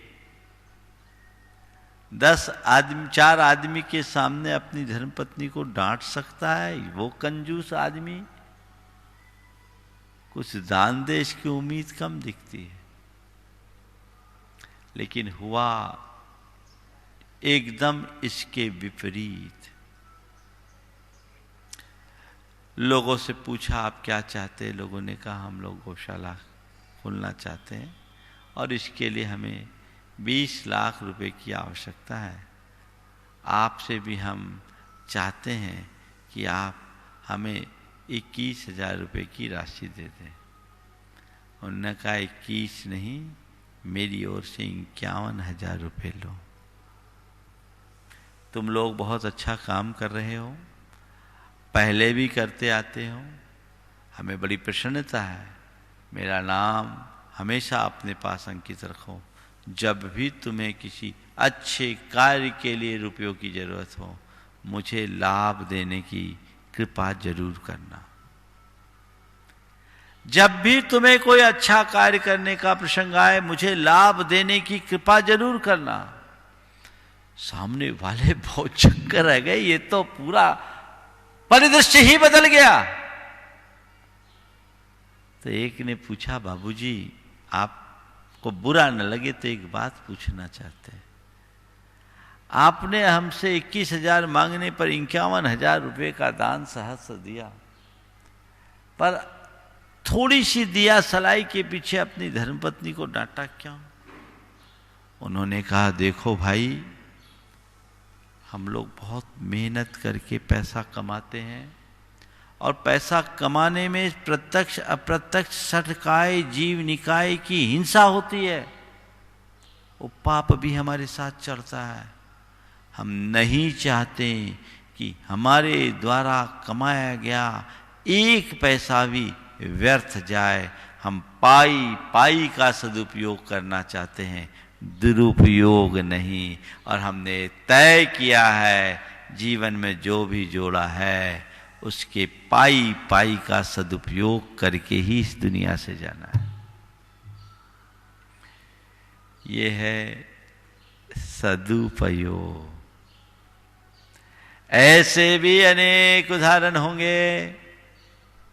4 आदमी के सामने अपनी धर्मपत्नी को डांट सकता है, वो कंजूस आदमी, कुछ दान देश की उम्मीद कम दिखती है। लेकिन हुआ एकदम इसके विपरीत। लोगों से पूछा आप क्या चाहते हैं? लोगों ने कहा हम लोग गौशाला खोलना चाहते हैं और इसके लिए हमें 20 लाख रुपए की आवश्यकता है। आपसे भी हम चाहते हैं कि आप हमें 21,000 रुपये की राशि दे दें। उन्होंने कहा 21 नहीं, मेरी ओर से 51,000 रुपये लो। तुम लोग बहुत अच्छा काम कर रहे हो, पहले भी करते आते हो, हमें बड़ी प्रसन्नता है। मेरा नाम हमेशा अपने पास अंकित रखो। जब भी तुम्हें किसी अच्छे कार्य के लिए रुपयों की जरूरत हो, मुझे लाभ देने की कृपा जरूर करना। जब भी तुम्हें कोई अच्छा कार्य करने का प्रसंग आए, मुझे लाभ देने की कृपा जरूर करना। सामने वाले बहुत चक्कर रह गए, ये तो पूरा परिदृश्य ही बदल गया। तो एक ने पूछा बाबूजी आपको बुरा न लगे तो एक बात पूछना चाहते हैं। आपने हमसे 21,000 मांगने पर 51,000 रुपये का दान सहस्त्र दिया, पर थोड़ी सी दिया सलाई के पीछे अपनी धर्मपत्नी को डांटा क्यों? उन्होंने कहा देखो भाई, हम लोग बहुत मेहनत करके पैसा कमाते हैं और पैसा कमाने में प्रत्यक्ष अप्रत्यक्ष सटकाए जीव निकाय की हिंसा होती है, वो पाप भी हमारे साथ चढ़ता है। हम नहीं चाहते कि हमारे द्वारा कमाया गया एक पैसा भी व्यर्थ जाए। हम पाई पाई का सदुपयोग करना चाहते हैं, दुरुपयोग नहीं। और हमने तय किया है जीवन में जो भी जोड़ा है उसके पाई पाई का सदुपयोग करके ही इस दुनिया से जाना है। ये है सदुपयोग। ऐसे भी अनेक उदाहरण होंगे।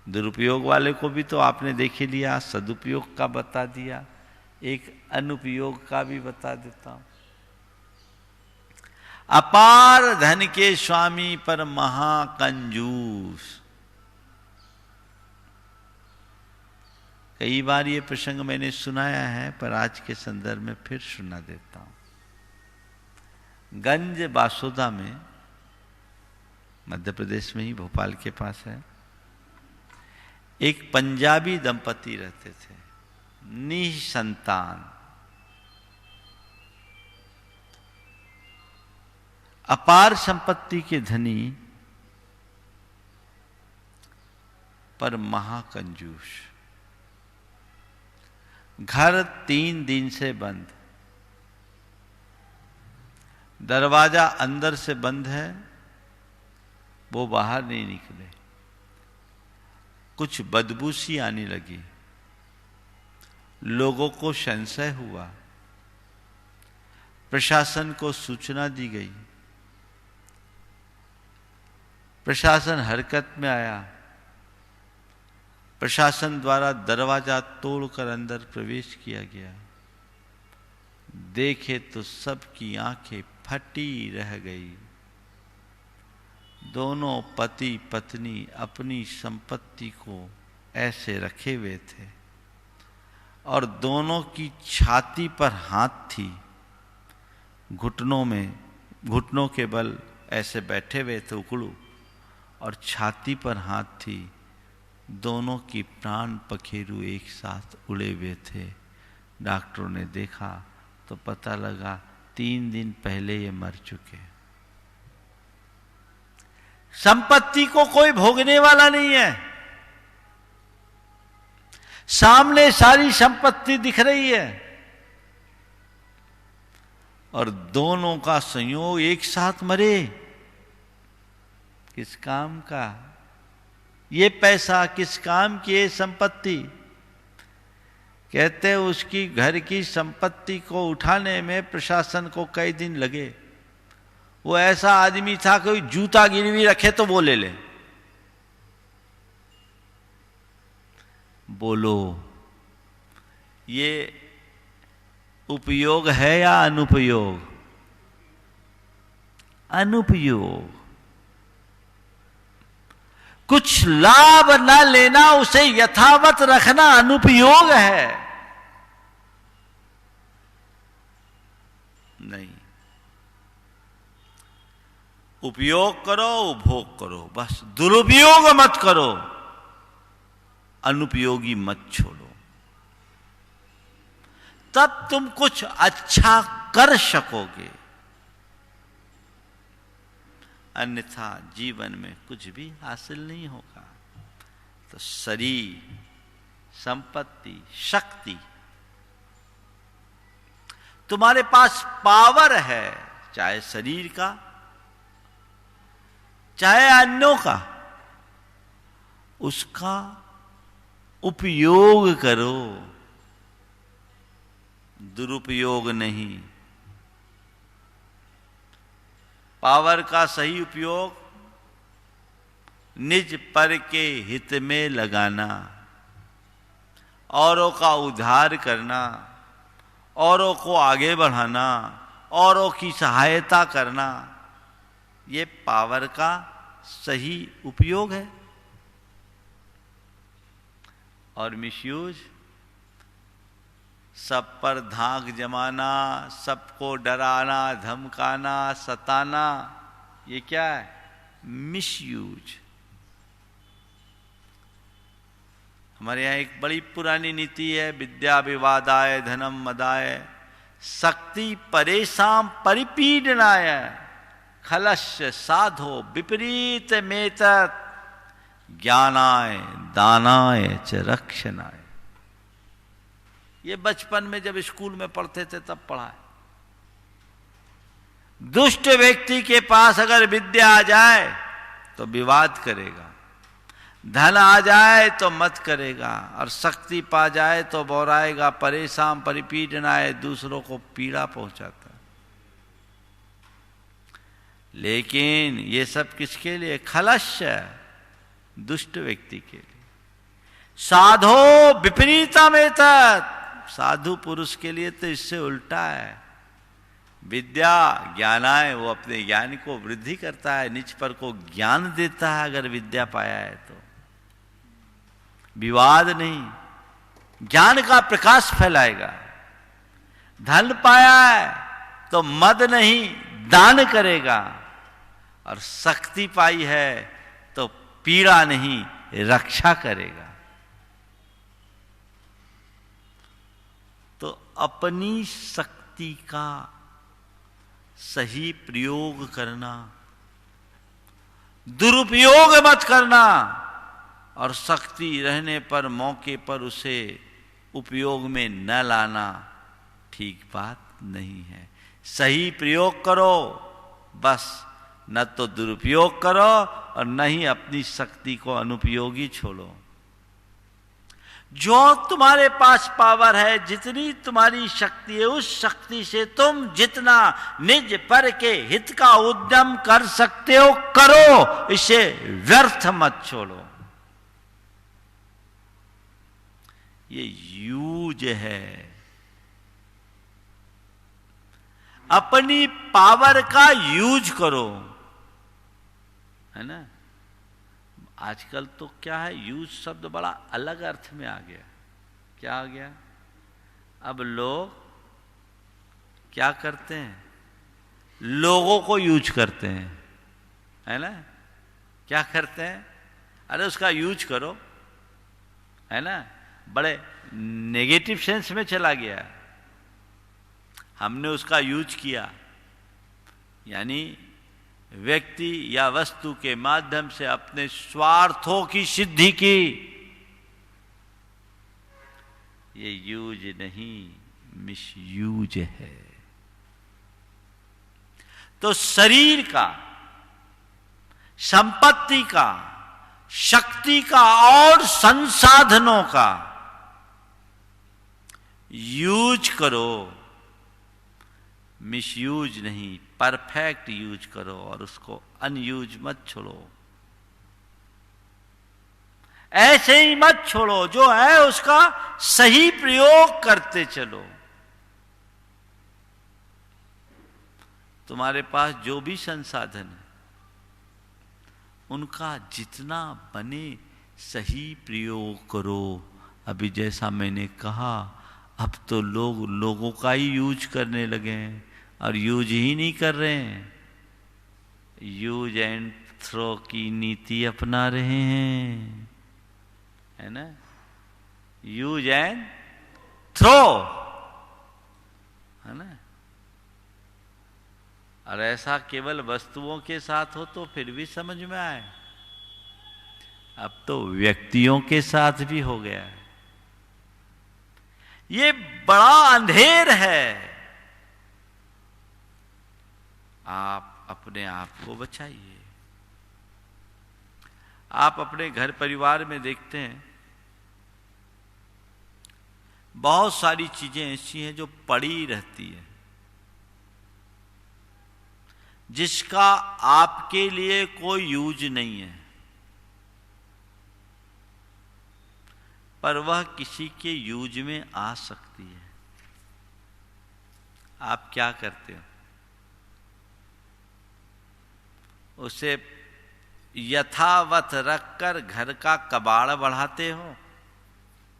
दुरुपयोग वाले को भी तो आपने देख ही लिया, सदुपयोग का बता दिया, एक अनुपयोग का भी बता देता हूं। अपार धन के स्वामी पर महाकंजूस। कई बार ये प्रसंग मैंने सुनाया है, पर आज के संदर्भ में फिर सुना देता हूं। गंज बासोदा में, मध्य प्रदेश में ही, भोपाल के पास है, एक पंजाबी दंपति रहते थे, निसंतान, अपार संपत्ति के धनी पर महाकंजूस। घर 3 दिन से बंद, दरवाजा अंदर से बंद है, वो बाहर नहीं निकले। कुछ बदबू सी आने लगी, लोगों को संशय हुआ, प्रशासन को सूचना दी गई, प्रशासन हरकत में आया, प्रशासन द्वारा दरवाजा तोड़कर अंदर प्रवेश किया गया। देखे तो सबकी आंखें फटी रह गई। दोनों पति पत्नी अपनी संपत्ति को ऐसे रखे हुए थे और दोनों की छाती पर हाथ थी, घुटनों के बल ऐसे बैठे हुए थे उकड़ू, और छाती पर हाथ थी। दोनों की प्राण पखेरु एक साथ उड़े हुए थे। डॉक्टरों ने देखा तो पता लगा 3 दिन पहले ये मर चुके। संपत्ति को कोई भोगने वाला नहीं है, सामने सारी संपत्ति दिख रही है और दोनों का संयोग एक साथ मरे। किस काम का? ये पैसा किस काम की है? संपत्ति। कहते उसकी घर की संपत्ति को उठाने में प्रशासन को कई दिन लगे। वो ऐसा आदमी था, कोई जूता गिरवी रखे तो वो ले ले। बोलो, ये उपयोग है या अनुपयोग? अनुपयोग। कुछ लाभ न लेना, उसे यथावत रखना अनुपयोग है। नहीं, उपयोग करो, उपभोग करो, बस दुरुपयोग मत करो, अनुपयोगी मत छोड़ो, तब तुम कुछ अच्छा कर सकोगे। अन्यथा जीवन में कुछ भी हासिल नहीं होगा। तो शरीर, संपत्ति, शक्ति, तुम्हारे पास पावर है, चाहे शरीर का चाहे अन्यों का, उसका उपयोग करो, दुरुपयोग नहीं। पावर का सही उपयोग निज पर के हित में लगाना, औरों का उद्धार करना, औरों को आगे बढ़ाना, औरों की सहायता करना, ये पावर का सही उपयोग है। और मिसयूज, सब पर धाक जमाना, सबको डराना, धमकाना, सताना, ये क्या है? मिसयूज। हमारे यहाँ एक बड़ी पुरानी नीति है, विद्या विवादाय धनम मदाय शक्ति परेशान परिपीडनाय खलस्य साधो विपरीत मेतत् ज्ञानाय दानाय च रक्षणाय। ये बचपन में जब स्कूल में पढ़ते थे तब पढ़ा है। दुष्ट व्यक्ति के पास अगर विद्या आ जाए तो विवाद करेगा, धन आ जाए तो मत करेगा, और शक्ति पा जाए तो बौराएगा, परेशान परिपीडनाय, दूसरों को पीड़ा पहुंचाता है। लेकिन ये सब किसके लिए? खलस्य, दुष्ट व्यक्ति के लिए। साधो विपरीतमेतत्, साधु पुरुष के लिए तो इससे उल्टा है। विद्या ज्ञानाय, वो अपने ज्ञान को वृद्धि करता है, निज पर को ज्ञान देता है। अगर विद्या पाया है तो विवाद नहीं, ज्ञान का प्रकाश फैलाएगा। धन पाया है तो मद नहीं, दान करेगा। और शक्ति पाई है तो पीड़ा नहीं, रक्षा करेगा। तो अपनी शक्ति का सही प्रयोग करना, दुरुपयोग मत करना, और शक्ति रहने पर मौके पर उसे उपयोग में न लाना ठीक बात नहीं है। सही प्रयोग करो बस, न तो दुरुपयोग करो और न ही अपनी शक्ति को अनुपयोगी छोड़ो। जो तुम्हारे पास पावर है, जितनी तुम्हारी शक्ति है, उस शक्ति से तुम जितना निज पर के हित का उद्यम कर सकते हो करो, इसे व्यर्थ मत छोड़ो। ये यूज है, अपनी पावर का यूज करो, है ना। आजकल तो क्या है, यूज शब्द बड़ा अलग अर्थ में आ गया। क्या आ गया? अब लोग क्या करते हैं? लोगों को यूज करते हैं, है ना। क्या करते हैं? अरे उसका यूज करो, है ना। बड़े नेगेटिव सेंस में चला गया। हमने उसका यूज किया, यानी व्यक्ति या वस्तु के माध्यम से अपने स्वार्थों की सिद्धि की। ये यूज नहीं, मिसयूज है। तो शरीर का, संपत्ति का, शक्ति का और संसाधनों का यूज करो, मिसयूज नहीं, परफेक्ट यूज करो और उसको अनयूज मत छोड़ो। ऐसे ही मत छोड़ो, जो है उसका सही प्रयोग करते चलो। तुम्हारे पास जो भी संसाधन है, उनका जितना बने सही प्रयोग करो। अभी जैसा मैंने कहा, अब तो लोग लोगों का ही यूज करने लगे हैं और यूज ही नहीं कर रहे हैं, यूज एंड थ्रो की नीति अपना रहे हैं, है ना। यूज एंड थ्रो, है ना। और ऐसा केवल वस्तुओं के साथ हो तो फिर भी समझ में आए, अब तो व्यक्तियों के साथ भी हो गया है। ये बड़ा अंधेर है। आप अपने आप को बचाइए। आप अपने घर परिवार में देखते हैं, बहुत सारी चीजें ऐसी हैं जो पड़ी रहती है, जिसका आपके लिए कोई यूज नहीं है, पर वह किसी के यूज में आ सकती है। आप क्या करते हो? उसे यथावत रखकर घर का कबाड़ बढ़ाते हो,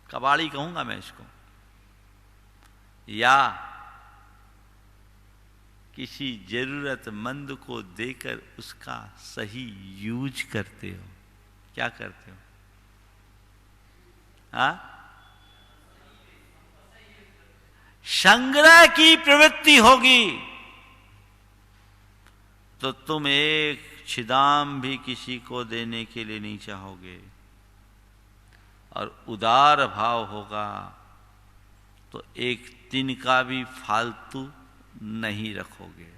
कबाड़ी कहूंगा मैं इसको, या किसी जरूरतमंद को देकर उसका सही यूज करते हो? क्या करते हो? हाँ? संग्रह की प्रवृत्ति होगी तो तुम एक छिदाम भी किसी को देने के लिए नहीं चाहोगे, और उदार भाव होगा तो एक तिनका भी फालतू नहीं रखोगे।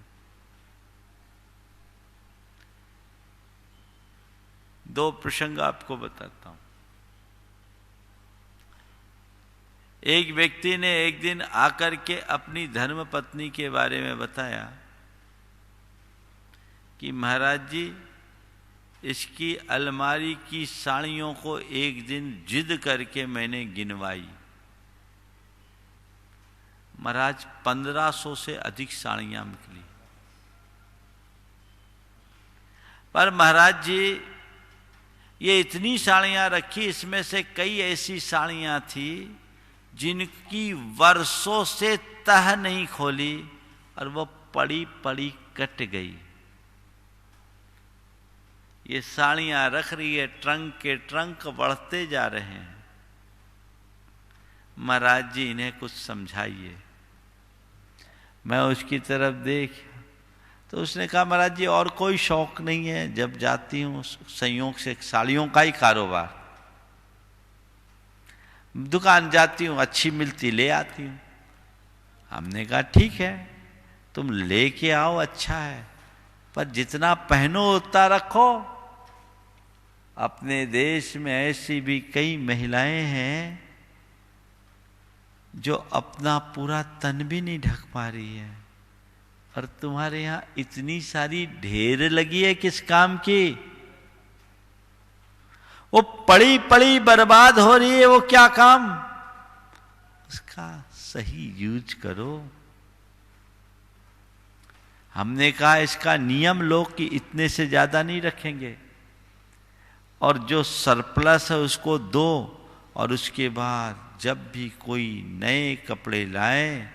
दो प्रसंग आपको बताता हूं। एक व्यक्ति ने एक दिन आकर के अपनी धर्म पत्नी के बारे में बताया कि महाराज जी, इसकी अलमारी की साड़ियों को एक दिन जिद करके मैंने गिनवाई। महाराज 1500 से अधिक साड़ियां निकली। पर महाराज जी, ये इतनी साड़ियां रखी, इसमें से कई ऐसी साड़ियां थी जिनकी वर्षों से तह नहीं खोली और वो पड़ी पड़ी कट गई। ये साड़ियां रख रही है, ट्रंक के ट्रंक बढ़ते जा रहे हैं। महाराज जी इन्हें कुछ समझाइए। मैं उसकी तरफ देख तो उसने कहा महाराज जी और कोई शौक नहीं है, जब जाती हूँ संयोग से साड़ियों का ही कारोबार, दुकान जाती हूँ अच्छी मिलती ले आती हूँ। हमने कहा ठीक है तुम लेके आओ अच्छा है, पर जितना पहनो उतना रखो। अपने देश में ऐसी भी कई महिलाएं हैं जो अपना पूरा तन भी नहीं ढक पा रही है, और तुम्हारे यहां इतनी सारी ढेर लगी है किस काम की? वो पड़ी पड़ी बर्बाद हो रही है, वो क्या काम? उसका सही यूज करो। हमने कहा इसका नियम लोग कि इतने से ज्यादा नहीं रखेंगे, और जो सरप्लस है उसको दो, और उसके बाद जब भी कोई नए कपड़े लाएं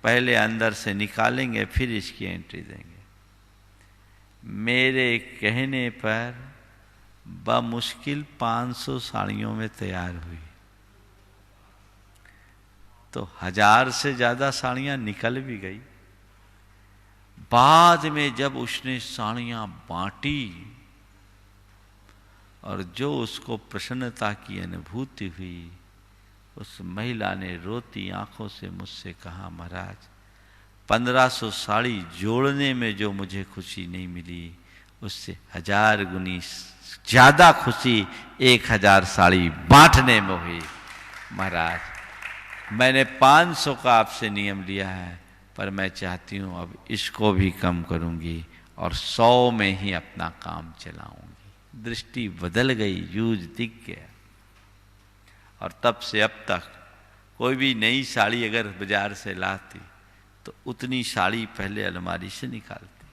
पहले अंदर से निकालेंगे फिर इसकी एंट्री देंगे। मेरे कहने पर बमुश्किल 500 साड़ियों में तैयार हुई, तो 1000 से ज्यादा साड़ियां निकल भी गई। बाद में जब उसने साड़ियां बांटी और जो उसको प्रसन्नता की अनुभूति हुई, उस महिला ने रोती आंखों से मुझसे कहा महाराज 1500 साड़ी जोड़ने में जो मुझे खुशी नहीं मिली, उससे 1000 गुनी ज्यादा खुशी 1000 साड़ी बांटने में हुई। महाराज मैंने 500 का आपसे नियम लिया है, पर मैं चाहती हूं अब इसको भी कम करूंगी और 100 में ही अपना काम चलाऊंगी। दृष्टि बदल गई, यूज दिख गया। और तब से अब तक कोई भी नई साड़ी अगर बाजार से लाती तो उतनी साड़ी पहले अलमारी से निकालती।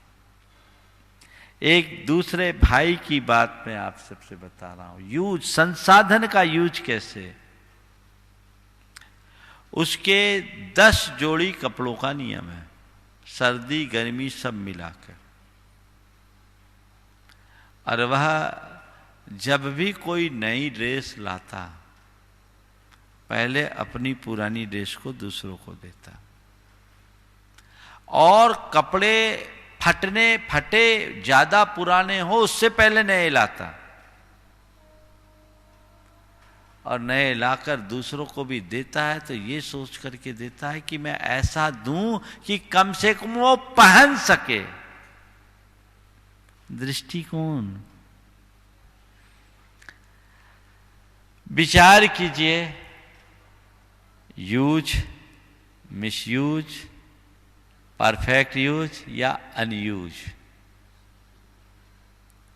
एक दूसरे भाई की बात मैं आप सबसे बता रहा हूं, यूज, संसाधन का यूज कैसे। उसके 10 जोड़ी कपड़ों का नियम है, सर्दी गर्मी सब मिलाकर। और वह जब भी कोई नई ड्रेस लाता पहले अपनी पुरानी ड्रेस को दूसरों को देता, और कपड़े फटे ज्यादा पुराने हो उससे पहले नए लाता, और नए लाकर दूसरों को भी देता है तो ये सोच करके देता है कि मैं ऐसा दूं कि कम से कम वो पहन सके। दृष्टिकोण। विचार कीजिए, यूज, मिसयूज, परफेक्ट यूज या अनयूज,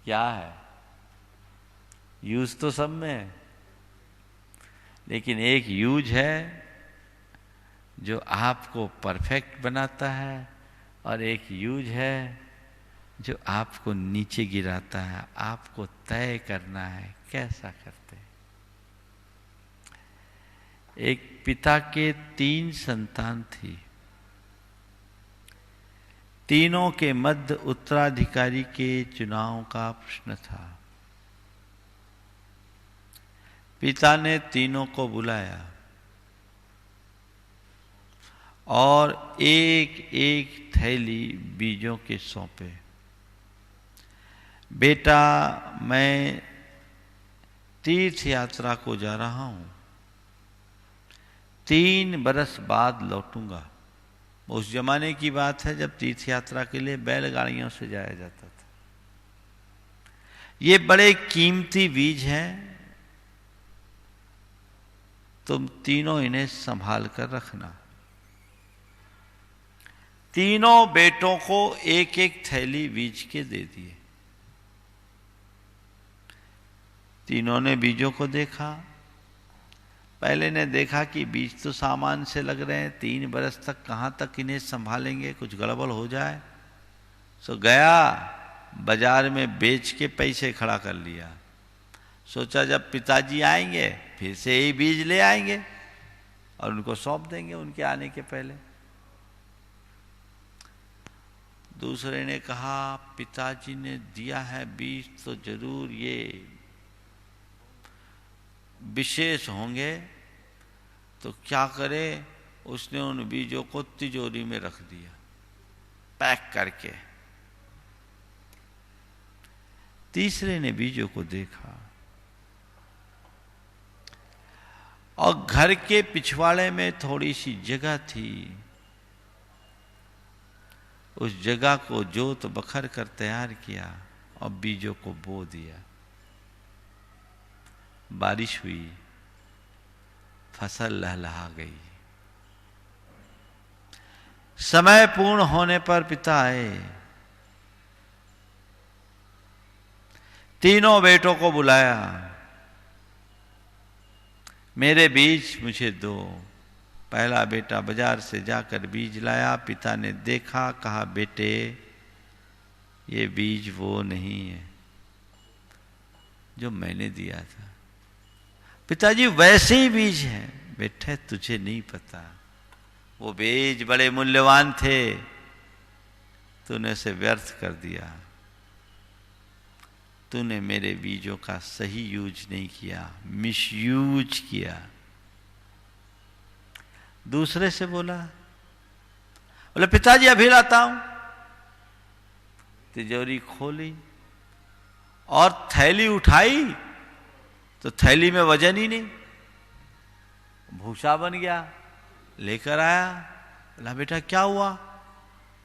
क्या है? यूज तो सब में है, लेकिन एक यूज है जो आपको परफेक्ट बनाता है, और एक यूज है जो आपको नीचे गिराता है। आपको तय करना है कैसा करते हैं। एक पिता के 3 संतान थी, तीनों के मध्य उत्तराधिकारी के चुनाव का प्रश्न था। पिता ने तीनों को बुलाया और एक एक थैली बीजों के सौंपे। बेटा मैं तीर्थ यात्रा को जा रहा हूं, 3 बरस बाद लौटूंगा। उस जमाने की बात है जब तीर्थ यात्रा के लिए बैलगाड़ियों से जाया जाता था। ये बड़े कीमती बीज हैं, तुम तीनों इन्हें संभाल कर रखना। तीनों बेटों को एक एक थैली बीज के दे दिए। तीनों ने बीजों को देखा। पहले ने देखा कि बीज तो सामान से लग रहे हैं, 3 बरस तक कहाँ तक इन्हें संभालेंगे, कुछ गड़बड़ हो जाए। सो गया बाजार में बेच के पैसे खड़ा कर लिया। सोचा जब पिताजी आएंगे फिर से यही बीज ले आएंगे और उनको सौंप देंगे उनके आने के पहले। दूसरे ने कहा पिताजी ने दिया है बीज तो जरूर ये विशेष होंगे, तो क्या करे, उसने उन बीजों को तिजोरी में रख दिया पैक करके। तीसरे ने बीजों को देखा और घर के पिछवाड़े में थोड़ी सी जगह थी, उस जगह को जोत बखर कर तैयार किया और बीजों को बो दिया। बारिश हुई, फसल लहलहा गई। समय पूर्ण होने पर पिता आए, तीनों बेटों को बुलाया, मेरे बीज मुझे दो। पहला बेटा बाजार से जाकर बीज लाया। पिता ने देखा, कहा बेटे ये बीज वो नहीं है जो मैंने दिया था। पिताजी वैसे ही बीज हैं। बेटे तुझे नहीं पता, वो बीज बड़े मूल्यवान थे, तूने उसे व्यर्थ कर दिया। तूने मेरे बीजों का सही यूज नहीं किया, मिसयूज किया। दूसरे से बोला, बोले पिताजी अभी लाता हूं। तिजोरी खोली और थैली उठाई तो थैली में वजन ही नहीं, भूसा बन गया। लेकर आया, बोला बेटा क्या हुआ?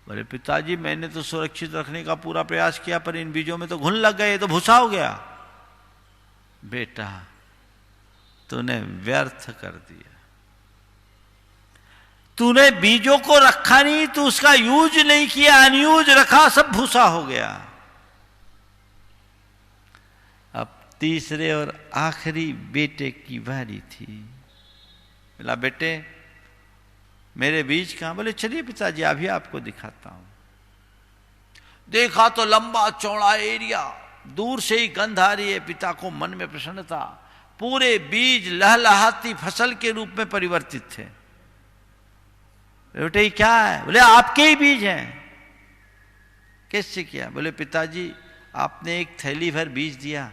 बोले पिताजी मैंने तो सुरक्षित रखने का पूरा प्रयास किया, पर इन बीजों में तो घुन लग गए, तो भूसा हो गया। बेटा तूने व्यर्थ कर दिया, तूने बीजों को रखा नहीं, तू उसका यूज नहीं किया, अनयूज रखा, सब भूसा हो गया। अब तीसरे और आखिरी बेटे की बारी थी। बोला बेटे मेरे बीज कहां? बोले चलिए पिताजी अभी आपको दिखाता हूं। देखा तो लंबा चौड़ा एरिया, दूर से ही गंध आ रही है। पिता को मन में प्रसन्नता, पूरे बीज लहलहाती फसल के रूप में परिवर्तित थे। बेटे क्या है? बोले आपके ही बीज हैं। कैसे किया? बोले पिताजी आपने एक थैली भर बीज दिया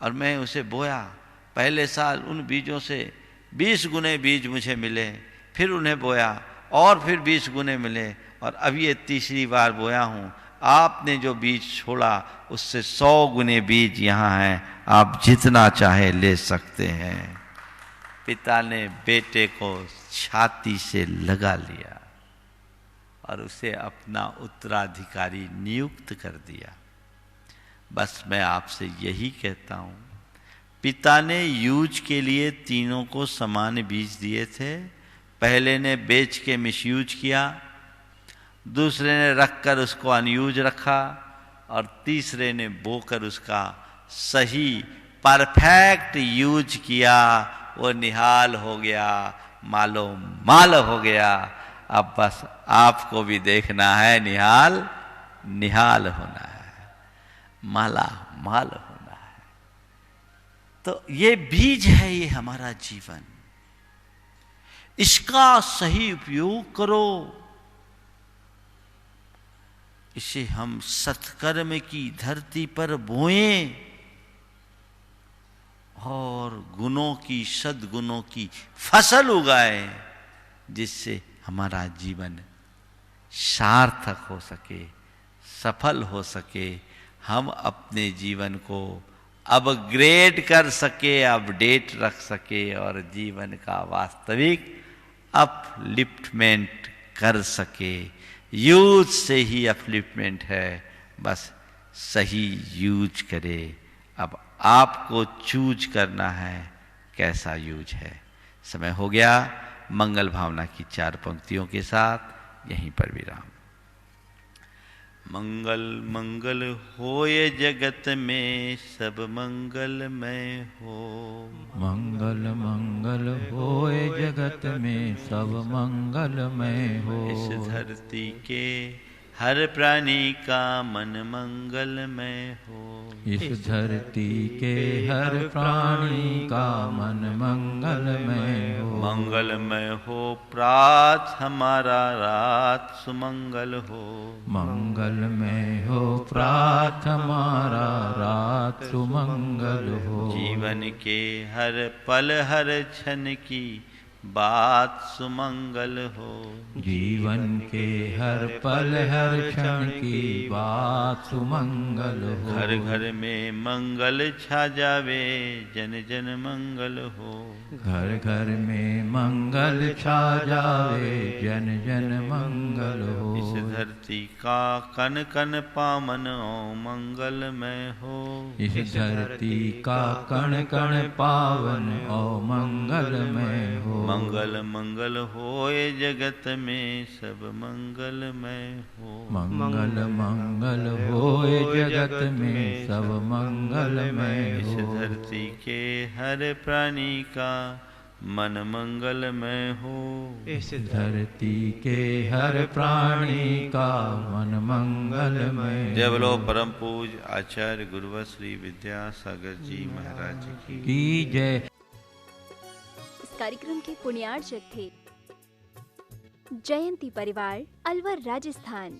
और मैं उसे बोया। पहले साल उन बीजों से 20 गुने बीज मुझे मिले, फिर उन्हें बोया और फिर 20 गुने मिले, और अब ये तीसरी बार बोया हूं। आपने जो बीज छोड़ा उससे 100 गुने बीज यहां हैं, आप जितना चाहे ले सकते हैं। पिता ने बेटे को छाती से लगा लिया और उसे अपना उत्तराधिकारी नियुक्त कर दिया। बस मैं आपसे यही कहता हूं, पिता ने यूज के लिए तीनों को समान बीज दिए थे। पहले ने बेच के मिसयूज किया, दूसरे ने रखकर उसको अनयूज रखा, और तीसरे ने बोकर उसका सही परफेक्ट यूज किया। वो निहाल हो गया, मालो माल हो गया। अब बस आपको भी देखना है, निहाल निहाल होना है, माला माल होना है। तो ये बीज है, ये हमारा जीवन, इसका सही उपयोग करो। इसे हम सत्कर्म की धरती पर बोएं और गुणों की, सद्गुणों की फसल उगाएं, जिससे हमारा जीवन सार्थक हो सके, सफल हो सके। हम अपने जीवन को अपग्रेड कर सके, अपडेट रख सके और जीवन का वास्तविक अपलिफ्टमेंट कर सके। यूज से ही अपलिफ्टमेंट है, बस सही यूज करे। अब आपको चूज करना है कैसा यूज है। समय हो गया मंगल भावना की 4 पंक्तियों के साथ यहीं पर विराम। मंगल मंगल होए जगत में सब मंगलमय हो। मंगल मंगल होए जगत में सब मंगलमय हो। इस धरती के हर प्राणी का मन मंगलमय हो। इस धरती के हर प्राणी का मन मंगलमय हो। मंगलमय हो प्रात हमारा, रात सुमंगल हो। मंगलमय हो प्रात हमारा, रात सुमंगल हो। जीवन के हर पल हर क्षण की बात सुमंगल हो। जीवन के हर पल हर क्षण की बात सुमंगल हो। घर घर में मंगल छा जावे, जन जन मंगल हो। घर घर में मंगल छा जावे, जन जन मंगल हो। इस धरती का कन कन पावन ओ मंगलमय हो। इस धरती का कण कण पावन ओ मंगलमय हो। मंगल मंगल होए जगत में सब मंगलमय हो। मंगल मंगल होए जगत में सब मंगलमय इस हो। धरती के हर प्राणी का मन मंगलमय हो। इस धरती के हर प्राणी का मन मंगलमय जय बोलो परम पूज आचार्य गुरुवर श्री विद्यासागर जी महाराज की जय। इस कार्यक्रम के पुण्यार्चक थे जयंती परिवार, अलवर, राजस्थान।